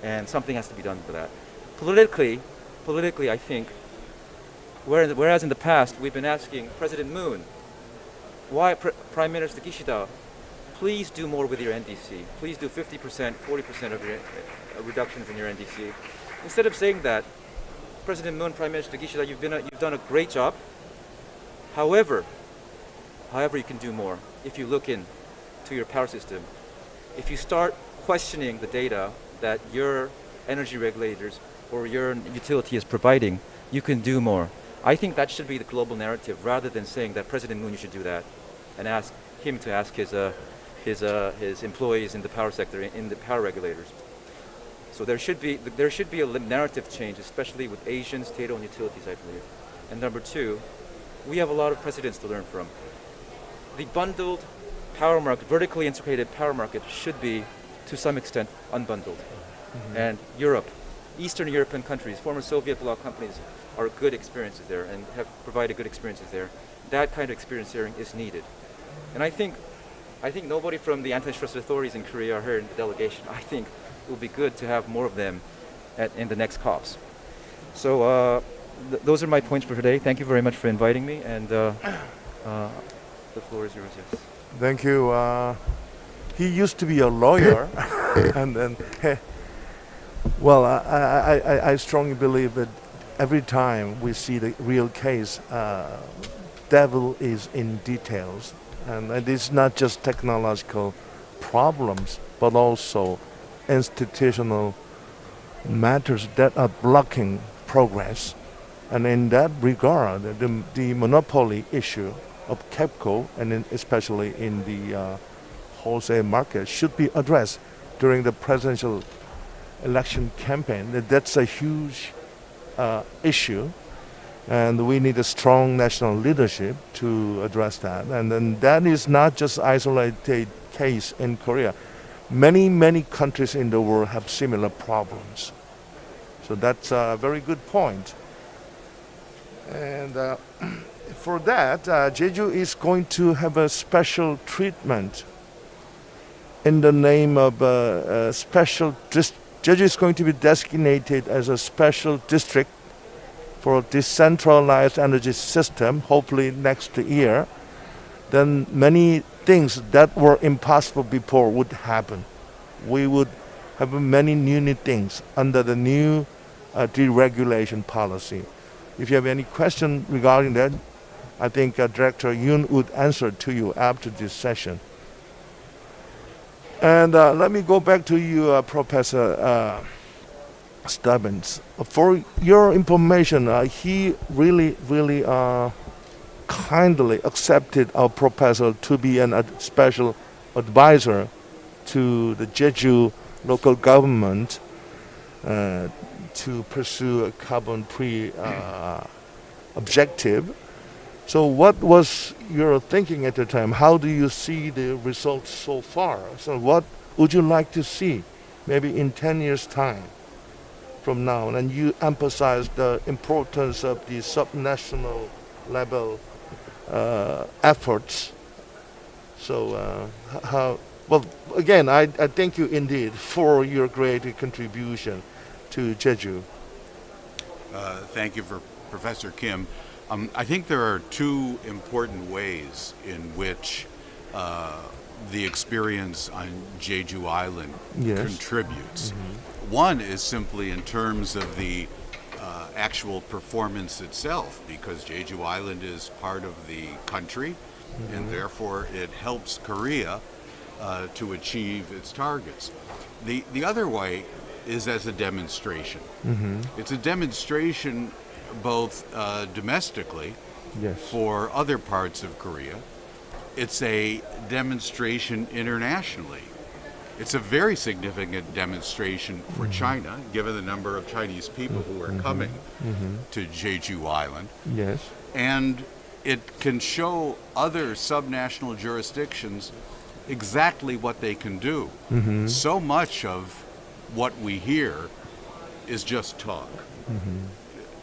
And something has to be done for that. Politically, I think, whereas in the past we've been asking President Moon, why Prime Minister Kishida, please do more with your NDC. Please do 50%, 40% of your reductions in your NDC. Instead of saying that, President Moon, Prime Minister Kishida, you've done a great job. However, you can do more. If you look into your power system, if you start questioning the data that your energy regulators or your utility is providing, you can do more. I think that should be the global narrative, rather than saying that President Moon, you should do that, and ask him to ask his employees in the power sector, in the power regulators. So there should be a narrative change, especially with Asian state-owned utilities, I believe. And number two, we have a lot of precedents to learn from. The bundled power market, vertically integrated power market, should be, to some extent, unbundled. Mm-hmm. And Europe, Eastern European countries, former Soviet bloc companies, are good experiences there and have provided good experiences there. That kind of experience sharing is needed. And I think nobody from the antitrust authorities in Korea are here in the delegation. I think it would be good to have more of them in the next COPs. So those are my points for today. Thank you very much for inviting me, and the floor is yours. Yes. Thank you. He used to be a lawyer, and then, well, I strongly believe that every time we see the real case, devil is in details, and it's not just technological problems, but also institutional matters that are blocking progress. And in that regard, the monopoly issue of KEPCO, and especially in the wholesale market, should be addressed during the presidential election campaign. That's a huge issue. And we need a strong national leadership to address that. And then that is not just isolated case in Korea. Many countries in the world have similar problems. So that's a very good point. And for that, Jeju is going to have a special treatment in the name of a special Jeju is going to be designated as a special district for a decentralized energy system, hopefully next year. Then many things that were impossible before would happen. We would have many new things under the new deregulation policy. If you have any question regarding that, I think Director Yoon would answer to you after this session. And let me go back to you, Professor Stubbins. For your information, he really kindly accepted our proposal to be a special advisor to the Jeju local government to pursue a carbon-free objective. So what was your thinking at the time? How do you see the results so far? So what would you like to see maybe in 10 years' time from now? And you emphasized the importance of the subnational level efforts. So well, again, I thank you indeed for your great contribution to Jeju. Thank you for Professor Kim. I think there are two important ways in which the experience on Jeju Island contributes. One is simply in terms of the actual performance itself, because Jeju Island is part of the country, and therefore it helps Korea to achieve its targets. The other way is as a demonstration. It's a demonstration both domestically for other parts of Korea. It's a demonstration internationally. It's a very significant demonstration for China, given the number of Chinese people who are coming to Jeju Island. Yes. And it can show other subnational jurisdictions exactly what they can do. So much of what we hear is just talk.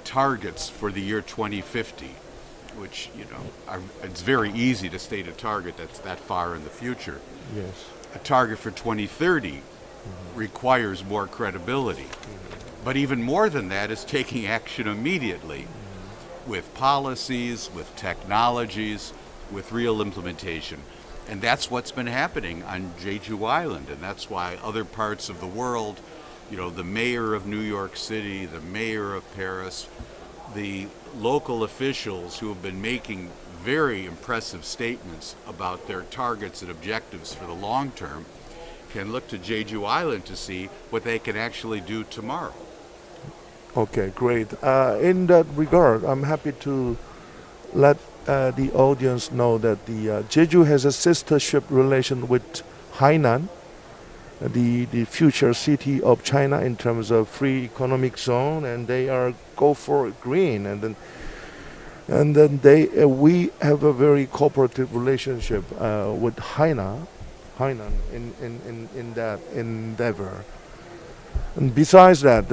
Targets for the year 2050, which, it's very easy to state a target that's that far in the future. Yes. A target for 2030 requires more credibility. But even more than that is taking action immediately with policies, with technologies, with real implementation. And that's what's been happening on Jeju Island, and that's why other parts of the world, the mayor of New York City, the mayor of Paris, the local officials who have been making very impressive statements about their targets and objectives for the long term can look to Jeju Island to see what they can actually do tomorrow. Okay, great. In that regard, I'm happy to let the audience know that the Jeju has a sistership relation with Hainan, the future city of China in terms of free economic zone, and they are go for green, and then we have a very cooperative relationship with Hainan in that endeavor. And besides that,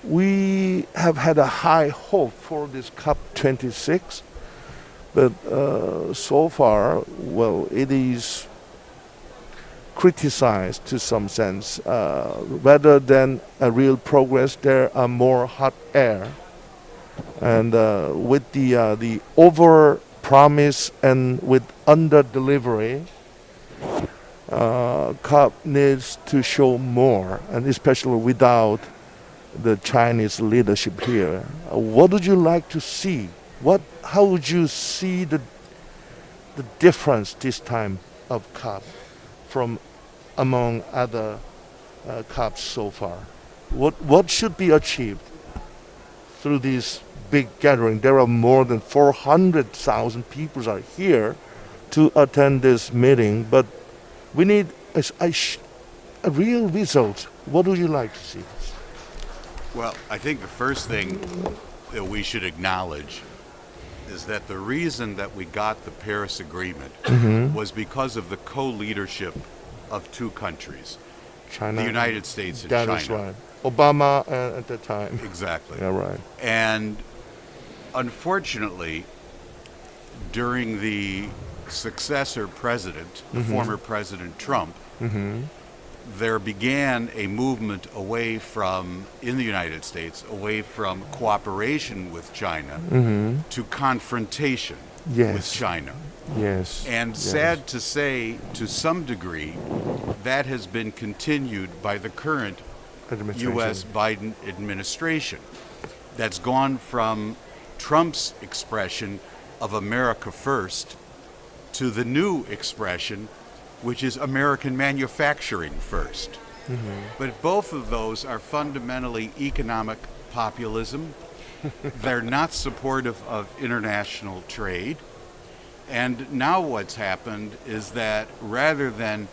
we have had a high hope for this COP26, but so far, it is criticized to some sense. Rather than a real progress, there are more hot air. And with the over promise and with under delivery, COP needs to show more, and especially without the Chinese leadership here. What would you like to see? How would you see the difference this time of COP from among other COPs so far? What should be achieved through this big gathering? There are more than 400,000 people are here to attend this meeting, but we need a real result. What would you like to see? Well, I think the first thing that we should acknowledge is that the reason that we got the Paris Agreement was because of the co-leadership of two countries, China, the United States and that China. is right. Obama at the time. Exactly. Yeah, right. And unfortunately, during the successor president, the former President Trump, there began a movement away from, in the United States, away from cooperation with China to confrontation with China. Yes. And yes. sad to say, to some degree, that has been continued by the current U.S. Biden administration. That's gone from Trump's expression of America first to the new expression, which is American manufacturing first. But both of those are fundamentally economic populism. They're not supportive of international trade. And now what's happened is that rather than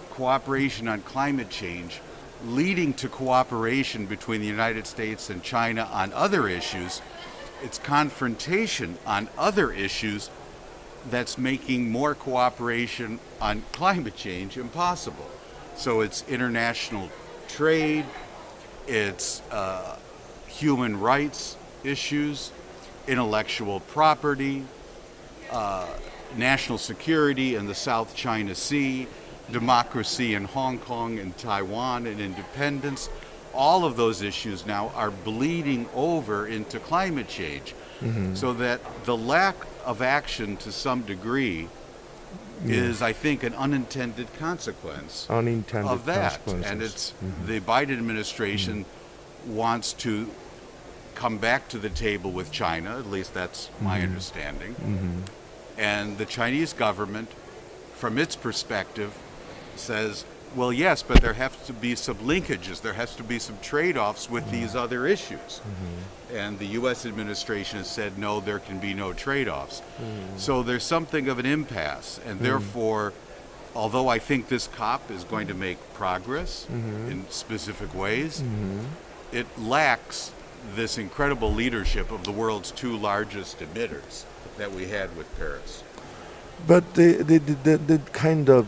cooperation on climate change leading to cooperation between the United States and China on other issues, it's confrontation on other issues that's making more cooperation on climate change impossible. So it's international trade, it's human rights issues, intellectual property, national security in the South China Sea, democracy in Hong Kong and Taiwan, and independence. All of those issues now are bleeding over into climate change. So that the lack of action to some degree is, I think, an unintended consequence of that. And it's the Biden administration wants to come back to the table with China, at least that's my understanding. And the Chinese government, from its perspective, says, well, yes, but there have to be some linkages, there has to be some trade-offs with these other issues. And the U.S. administration has said, no, there can be no trade-offs. So there's something of an impasse, and therefore, although I think this COP is going to make progress in specific ways, it lacks this incredible leadership of the world's two largest emitters that we had with Paris. But the kind of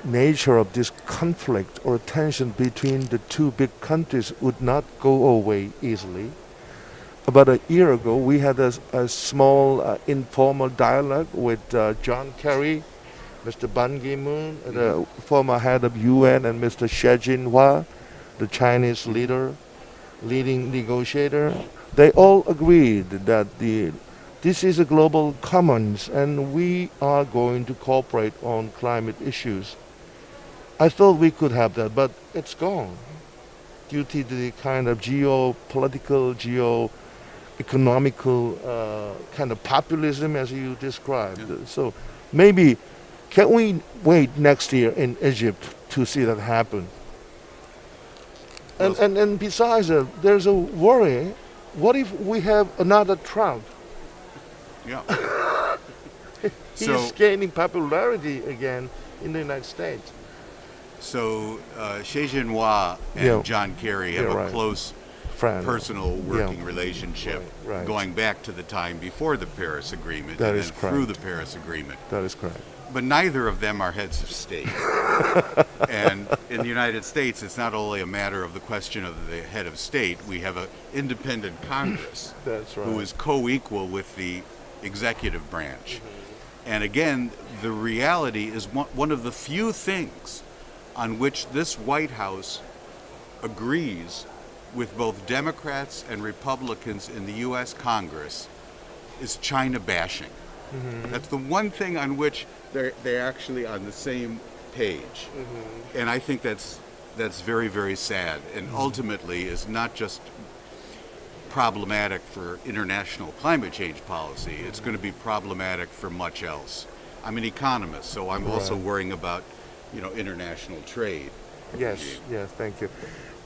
nature of this conflict or tension between the two big countries would not go away easily. About a year ago, we had a small informal dialogue with John Kerry, Mr. Ban Ki-moon, the former head of UN, and Mr. Xie Jinhua, the Chinese leading negotiator. They all agreed that this is a global commons and we are going to cooperate on climate issues. I thought we could have that, but it's gone due to the kind of geopolitical, economical kind of populism as you described. So maybe can we wait next year in Egypt to see that happen? And besides, there's a worry. What if we have another Trump? Yeah. He's gaining popularity again in the United States. So Xie Jinhua and John Kerry have a close personal working relationship going back to the time before the Paris Agreement and then through the Paris Agreement. That is correct. But neither of them are heads of state. And in the United States, it's not only a matter of the question of the head of state. We have an independent Congress who is co-equal with the executive branch. And again, the reality is one of the few things on which this White House agrees with both Democrats and Republicans in the U.S. Congress is China bashing. That's the one thing on which they're actually on the same page. And I think that's very, very sad, and ultimately is not just problematic for international climate change policy, it's going to be problematic for much else. I'm an economist, so I'm also worrying about, international trade. Yes, thank you.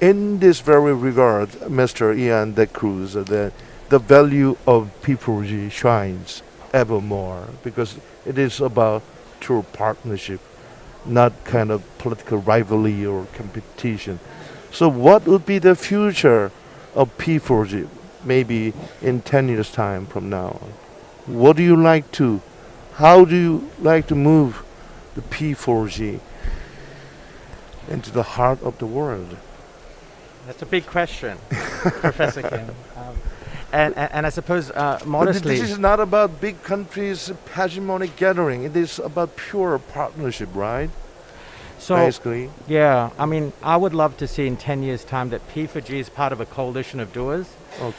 In this very regard, Mr. Ian de Cruz, the value of P4G shines ever more because it is about true partnership, not kind of political rivalry or competition. So what would be the future of P4G, maybe in 10 years' time from now? What do you like to, how do you like to move the P4G into the heart of the world? That's a big question, Professor Kim. And I suppose modestly... But this is not about big countries' hegemonic gathering. It is about pure partnership, right? So, basically. Yeah, I mean, I would love to see in 10 years' time that P4G is part of a coalition of doers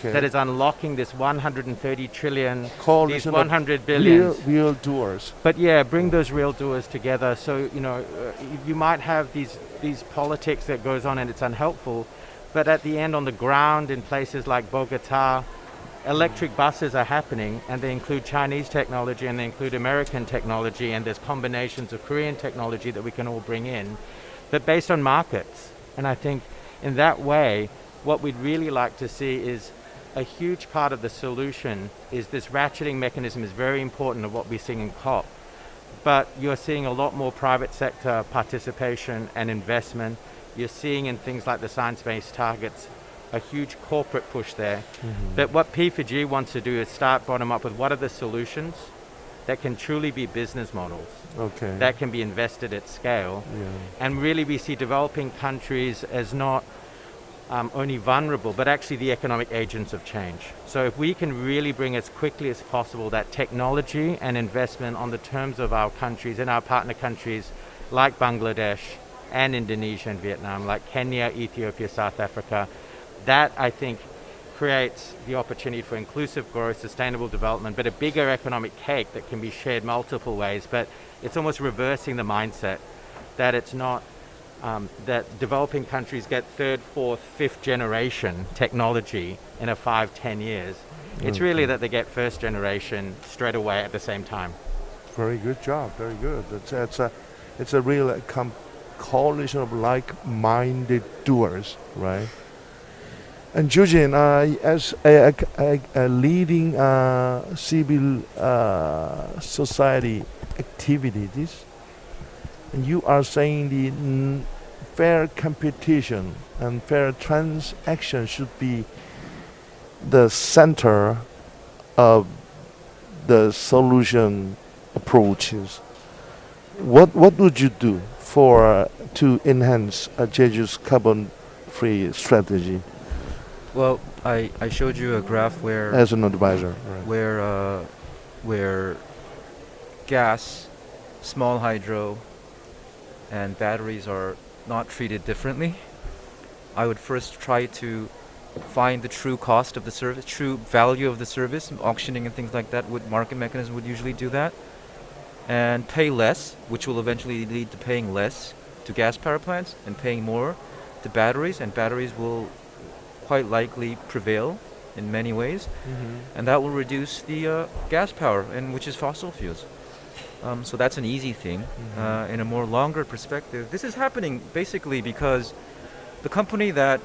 that is unlocking this 130 trillion, these 100 billion. Real doers. But yeah, bring those real doers together. So, you know, you might have these politics that goes on and it's unhelpful, but at the end on the ground in places like Bogota, electric buses are happening, and they include Chinese technology and they include American technology, and there's combinations of Korean technology that we can all bring in, but based on markets. And I think in that way, what we'd really like to see is a huge part of the solution is this ratcheting mechanism is very important of what we're seeing in COP. But you're seeing a lot more private sector participation and investment. You're seeing in things like the science-based targets a huge corporate push there. But what P4G wants to do is start bottom up with what are the solutions that can truly be business models that can be invested at scale. And really we see developing countries as not only vulnerable, but actually the economic agents of change. So if we can really bring as quickly as possible that technology and investment on the terms of our countries and our partner countries like Bangladesh and Indonesia and Vietnam, like Kenya, Ethiopia, South Africa, that I think creates the opportunity for inclusive growth, sustainable development, but a bigger economic cake that can be shared multiple ways. But it's almost reversing the mindset that it's not that developing countries get third, fourth, fifth generation technology in a 5-10 years. It's really that they get first generation straight away at the same time. Very good job. Very good. It's a real coalition of like-minded doers, right? And Jujin, as a leading civil society activities, and you are saying the fair competition and fair transaction should be the center of the solution approaches. What would you do to enhance Jeju's carbon-free strategy? Well, I showed you a graph where as an advisor, where gas, small hydro, and batteries are not treated differently. I would first try to find the true cost of the service, true value of the service. Auctioning and things like that, market mechanism would usually do that, and pay less, which will eventually lead to paying less to gas power plants and paying more to batteries, and batteries will quite likely prevail in many ways, and that will reduce the gas power, and which is fossil fuels. So that's an easy thing. In a more longer perspective, this is happening basically because the company that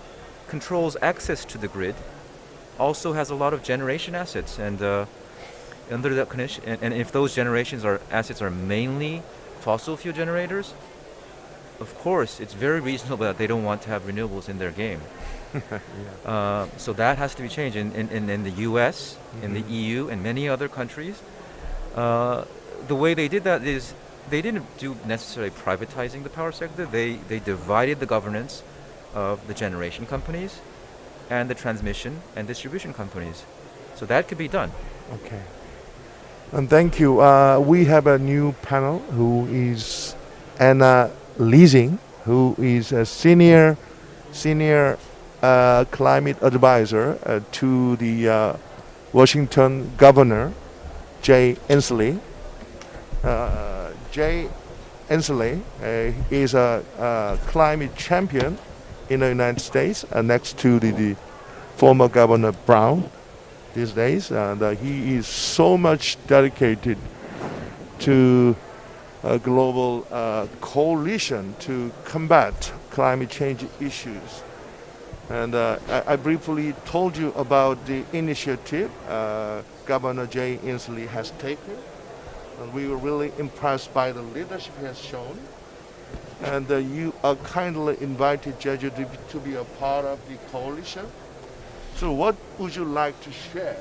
controls access to the grid also has a lot of generation assets, and under that condition, and if those assets are mainly fossil fuel generators, of course it's very reasonable that they don't want to have renewables in their game. So that has to be changed in the US, in the EU, and many other countries. The way they did that is they didn't do necessarily privatizing the power sector. They divided the governance of the generation companies and the transmission and distribution companies. So that could be done. Okay. And thank you. We have a new panel who is Anna Leasing, who is a senior climate advisor to the Washington Governor, Jay Inslee. Jay Inslee is a climate champion in the United States, next to the former Governor Brown these days. And he is so much dedicated to a global coalition to combat climate change issues. And I briefly told you about the initiative Governor Jay Inslee has taken. And we were really impressed by the leadership he has shown. And you are kindly invited Jeju to be a part of the coalition. So what would you like to share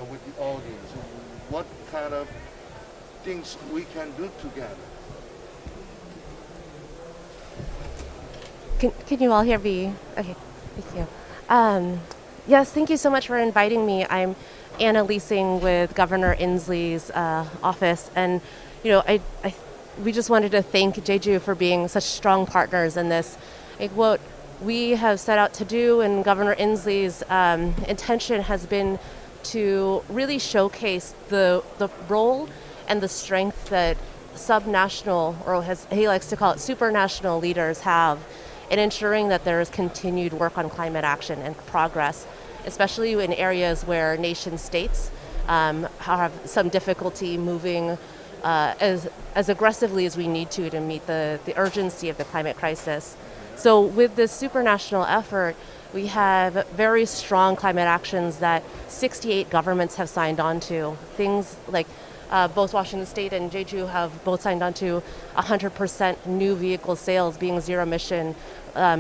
with the audience? What kind of things we can do together? Can you all hear me? Okay, thank you. Yes, thank you so much for inviting me. I'm Anna Leasing with Governor Inslee's office, and we just wanted to thank Jeju for being such strong partners in this. Like, what we have set out to do, and Governor Inslee's intention has been to really showcase the role and the strength that subnational, or as he likes to call it, supranational leaders have in ensuring that there is continued work on climate action and progress, especially in areas where nation states have some difficulty moving as aggressively as we need to meet the urgency of the climate crisis. So with this supranational effort, we have very strong climate actions that 68 governments have signed on to. Things like both Washington State and Jeju have both signed on to 100% new vehicle sales being zero emission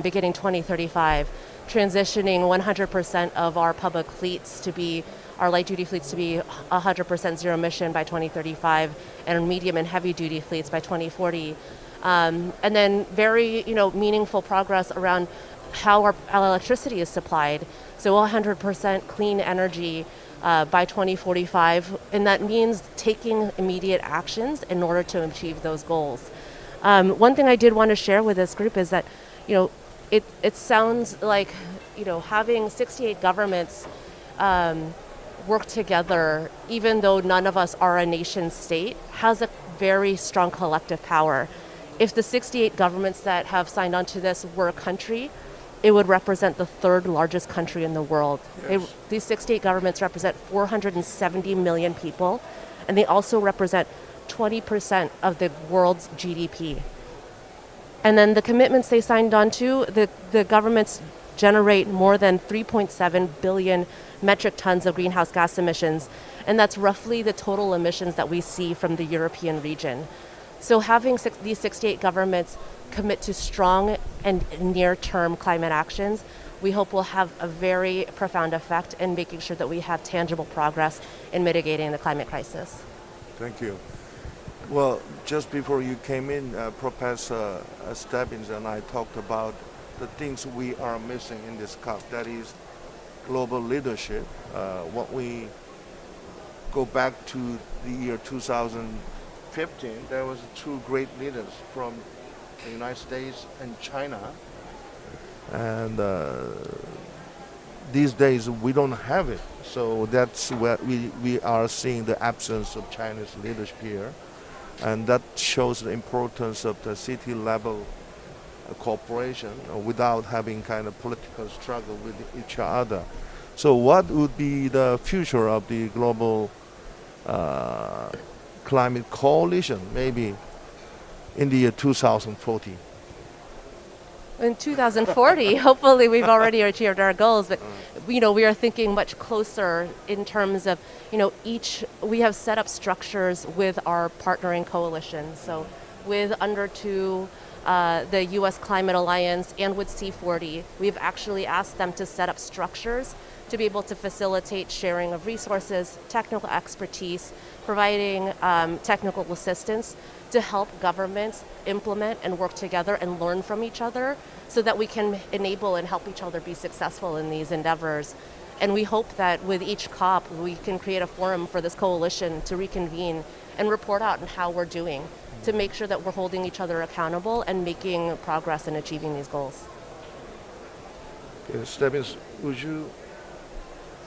beginning 2035, transitioning 100% of our public fleets to be, our light duty fleets to be 100% zero emission by 2035, and medium and heavy duty fleets by 2040. And then very meaningful progress around how our electricity is supplied. So 100% clean energy by 2045, and that means taking immediate actions in order to achieve those goals. One thing I did want to share with this group is that, it sounds like, having 68 governments work together, even though none of us are a nation state, has a very strong collective power. If the 68 governments that have signed on to this were a country, it would represent the third largest country in the world. Yes. These 68 governments represent 470 million people, and they also represent 20% of the world's GDP. And then the commitments they signed on to, the governments generate more than 3.7 billion metric tons of greenhouse gas emissions, and that's roughly the total emissions that we see from the European region. So having these 68 governments commit to strong and near-term climate actions, we hope will have a very profound effect in making sure that we have tangible progress in mitigating the climate crisis. Thank you. Well, just before you came in, Professor Stebbins and I talked about the things we are missing in this COP. That is global leadership. What we go back to the year 2015, there was two great leaders from the United States and China. And these days we don't have it. So that's where we are seeing the absence of Chinese leadership here. And that shows the importance of the city level cooperation without having kind of political struggle with each other. So what would be the future of the global climate coalition, maybe in the year 2040? In 2040, hopefully we've already achieved our goals, but we are thinking much closer in terms of, we have set up structures with our partnering coalitions. So with UNDER2, the U.S. Climate Alliance, and with C40, we've actually asked them to set up structures to be able to facilitate sharing of resources, technical expertise, providing technical assistance to help governments implement and work together and learn from each other so that we can enable and help each other be successful in these endeavors. And we hope that with each COP, we can create a forum for this coalition to reconvene and report out on how we're doing to make sure that we're holding each other accountable and making progress in achieving these goals. Okay, Stebbins, would you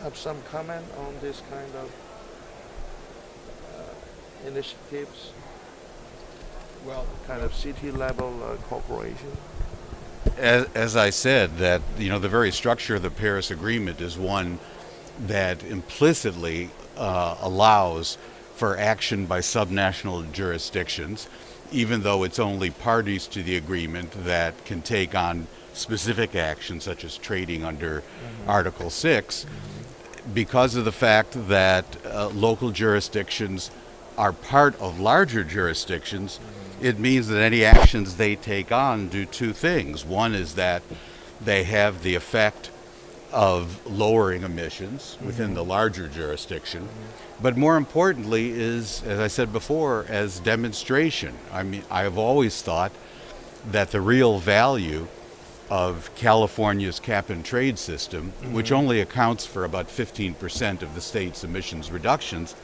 have some comment on this kind of initiatives? Well, kind of city level cooperation? As I said, that the very structure of the Paris Agreement is one that implicitly allows for action by subnational jurisdictions, even though it's only parties to the agreement that can take on specific actions such as trading under Article 6, because of the fact that local jurisdictions are part of larger jurisdictions. It means that any actions they take on do two things. One is that they have the effect of lowering emissions within the larger jurisdiction, but more importantly is, as I said before, as demonstration. I mean, I have always thought that the real value of California's cap and trade system, which only accounts for about 15% of the state's emissions reductions,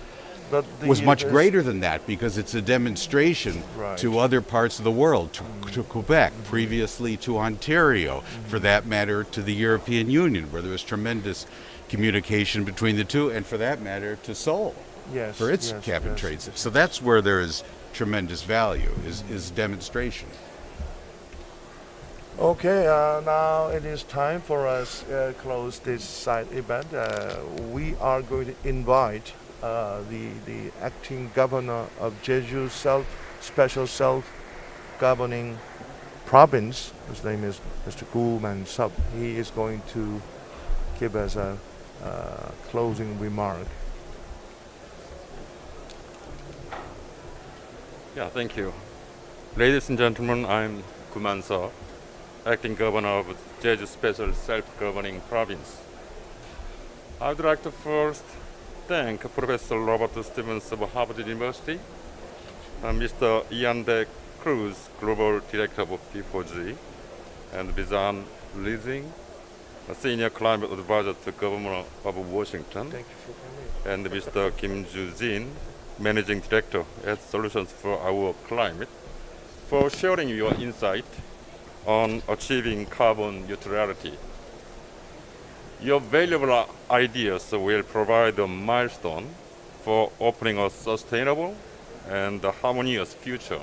But was much greater than that, because it's a demonstration Right. to other parts of the world, to Quebec, previously to Ontario, for that matter to the European Union, where there was tremendous communication between the two, and for that matter to Seoul, Yes, for its yes, cap and yes, trade yes. system. So that's where there is tremendous value, is demonstration. Okay, now it is time for us close this side event. We are going to invite the acting governor of Jeju special self-governing province. His name is Mr. Gu Man-sup. He is going to give us a closing remark. Yeah, thank you. Ladies and gentlemen, I'm Gu Man-sup, acting governor of Jeju special self-governing province. I would like to first thank Professor Robert Stevens of Harvard University, Mr. Ian De Cruz, Global Director of P4G, and Bizan Leasing, a Senior Climate Advisor to the Governor of Washington, Thank you for coming. and Mr. Kim Joo-jin, Managing Director at Solutions for Our Climate, for sharing your insight on achieving carbon neutrality. Your valuable ideas will provide a milestone for opening a sustainable and harmonious future.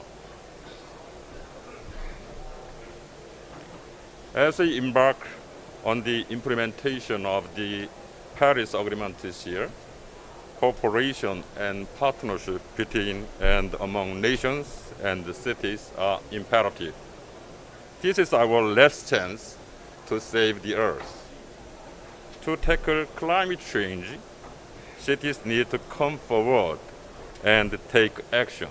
As we embark on the implementation of the Paris Agreement this year, cooperation and partnership between and among nations and cities are imperative. This is our last chance to save the Earth. To tackle climate change, cities need to come forward and take action.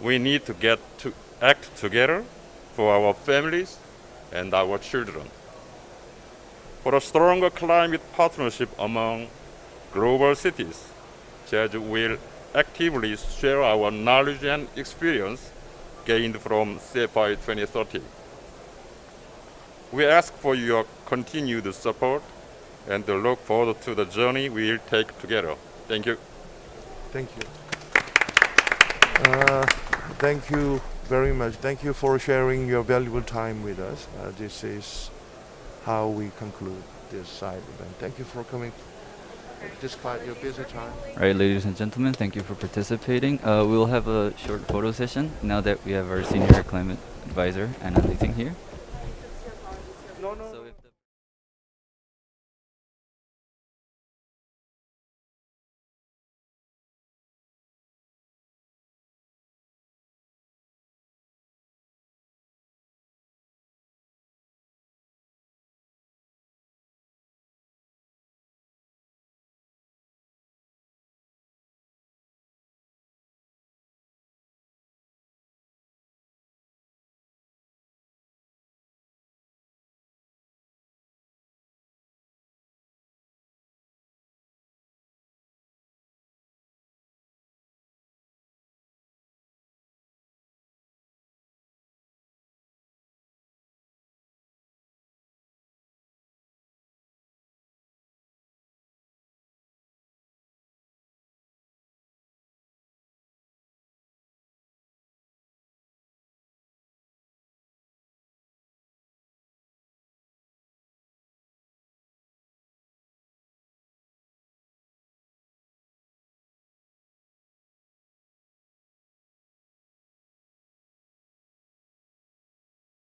We need to act together for our families and our children. For a stronger climate partnership among global cities, Jeju will actively share our knowledge and experience gained from CFI 2030. We ask for your continued support and look forward to the journey we'll take together. Thank you. Thank you. Thank you very much. Thank you for sharing your valuable time with us. This is how we conclude this side event. Thank you for coming despite your busy time. All right, ladies and gentlemen, thank you for participating. We will have a short photo session now that we have our senior climate advisor, Anna Leasing, here. No, no. So if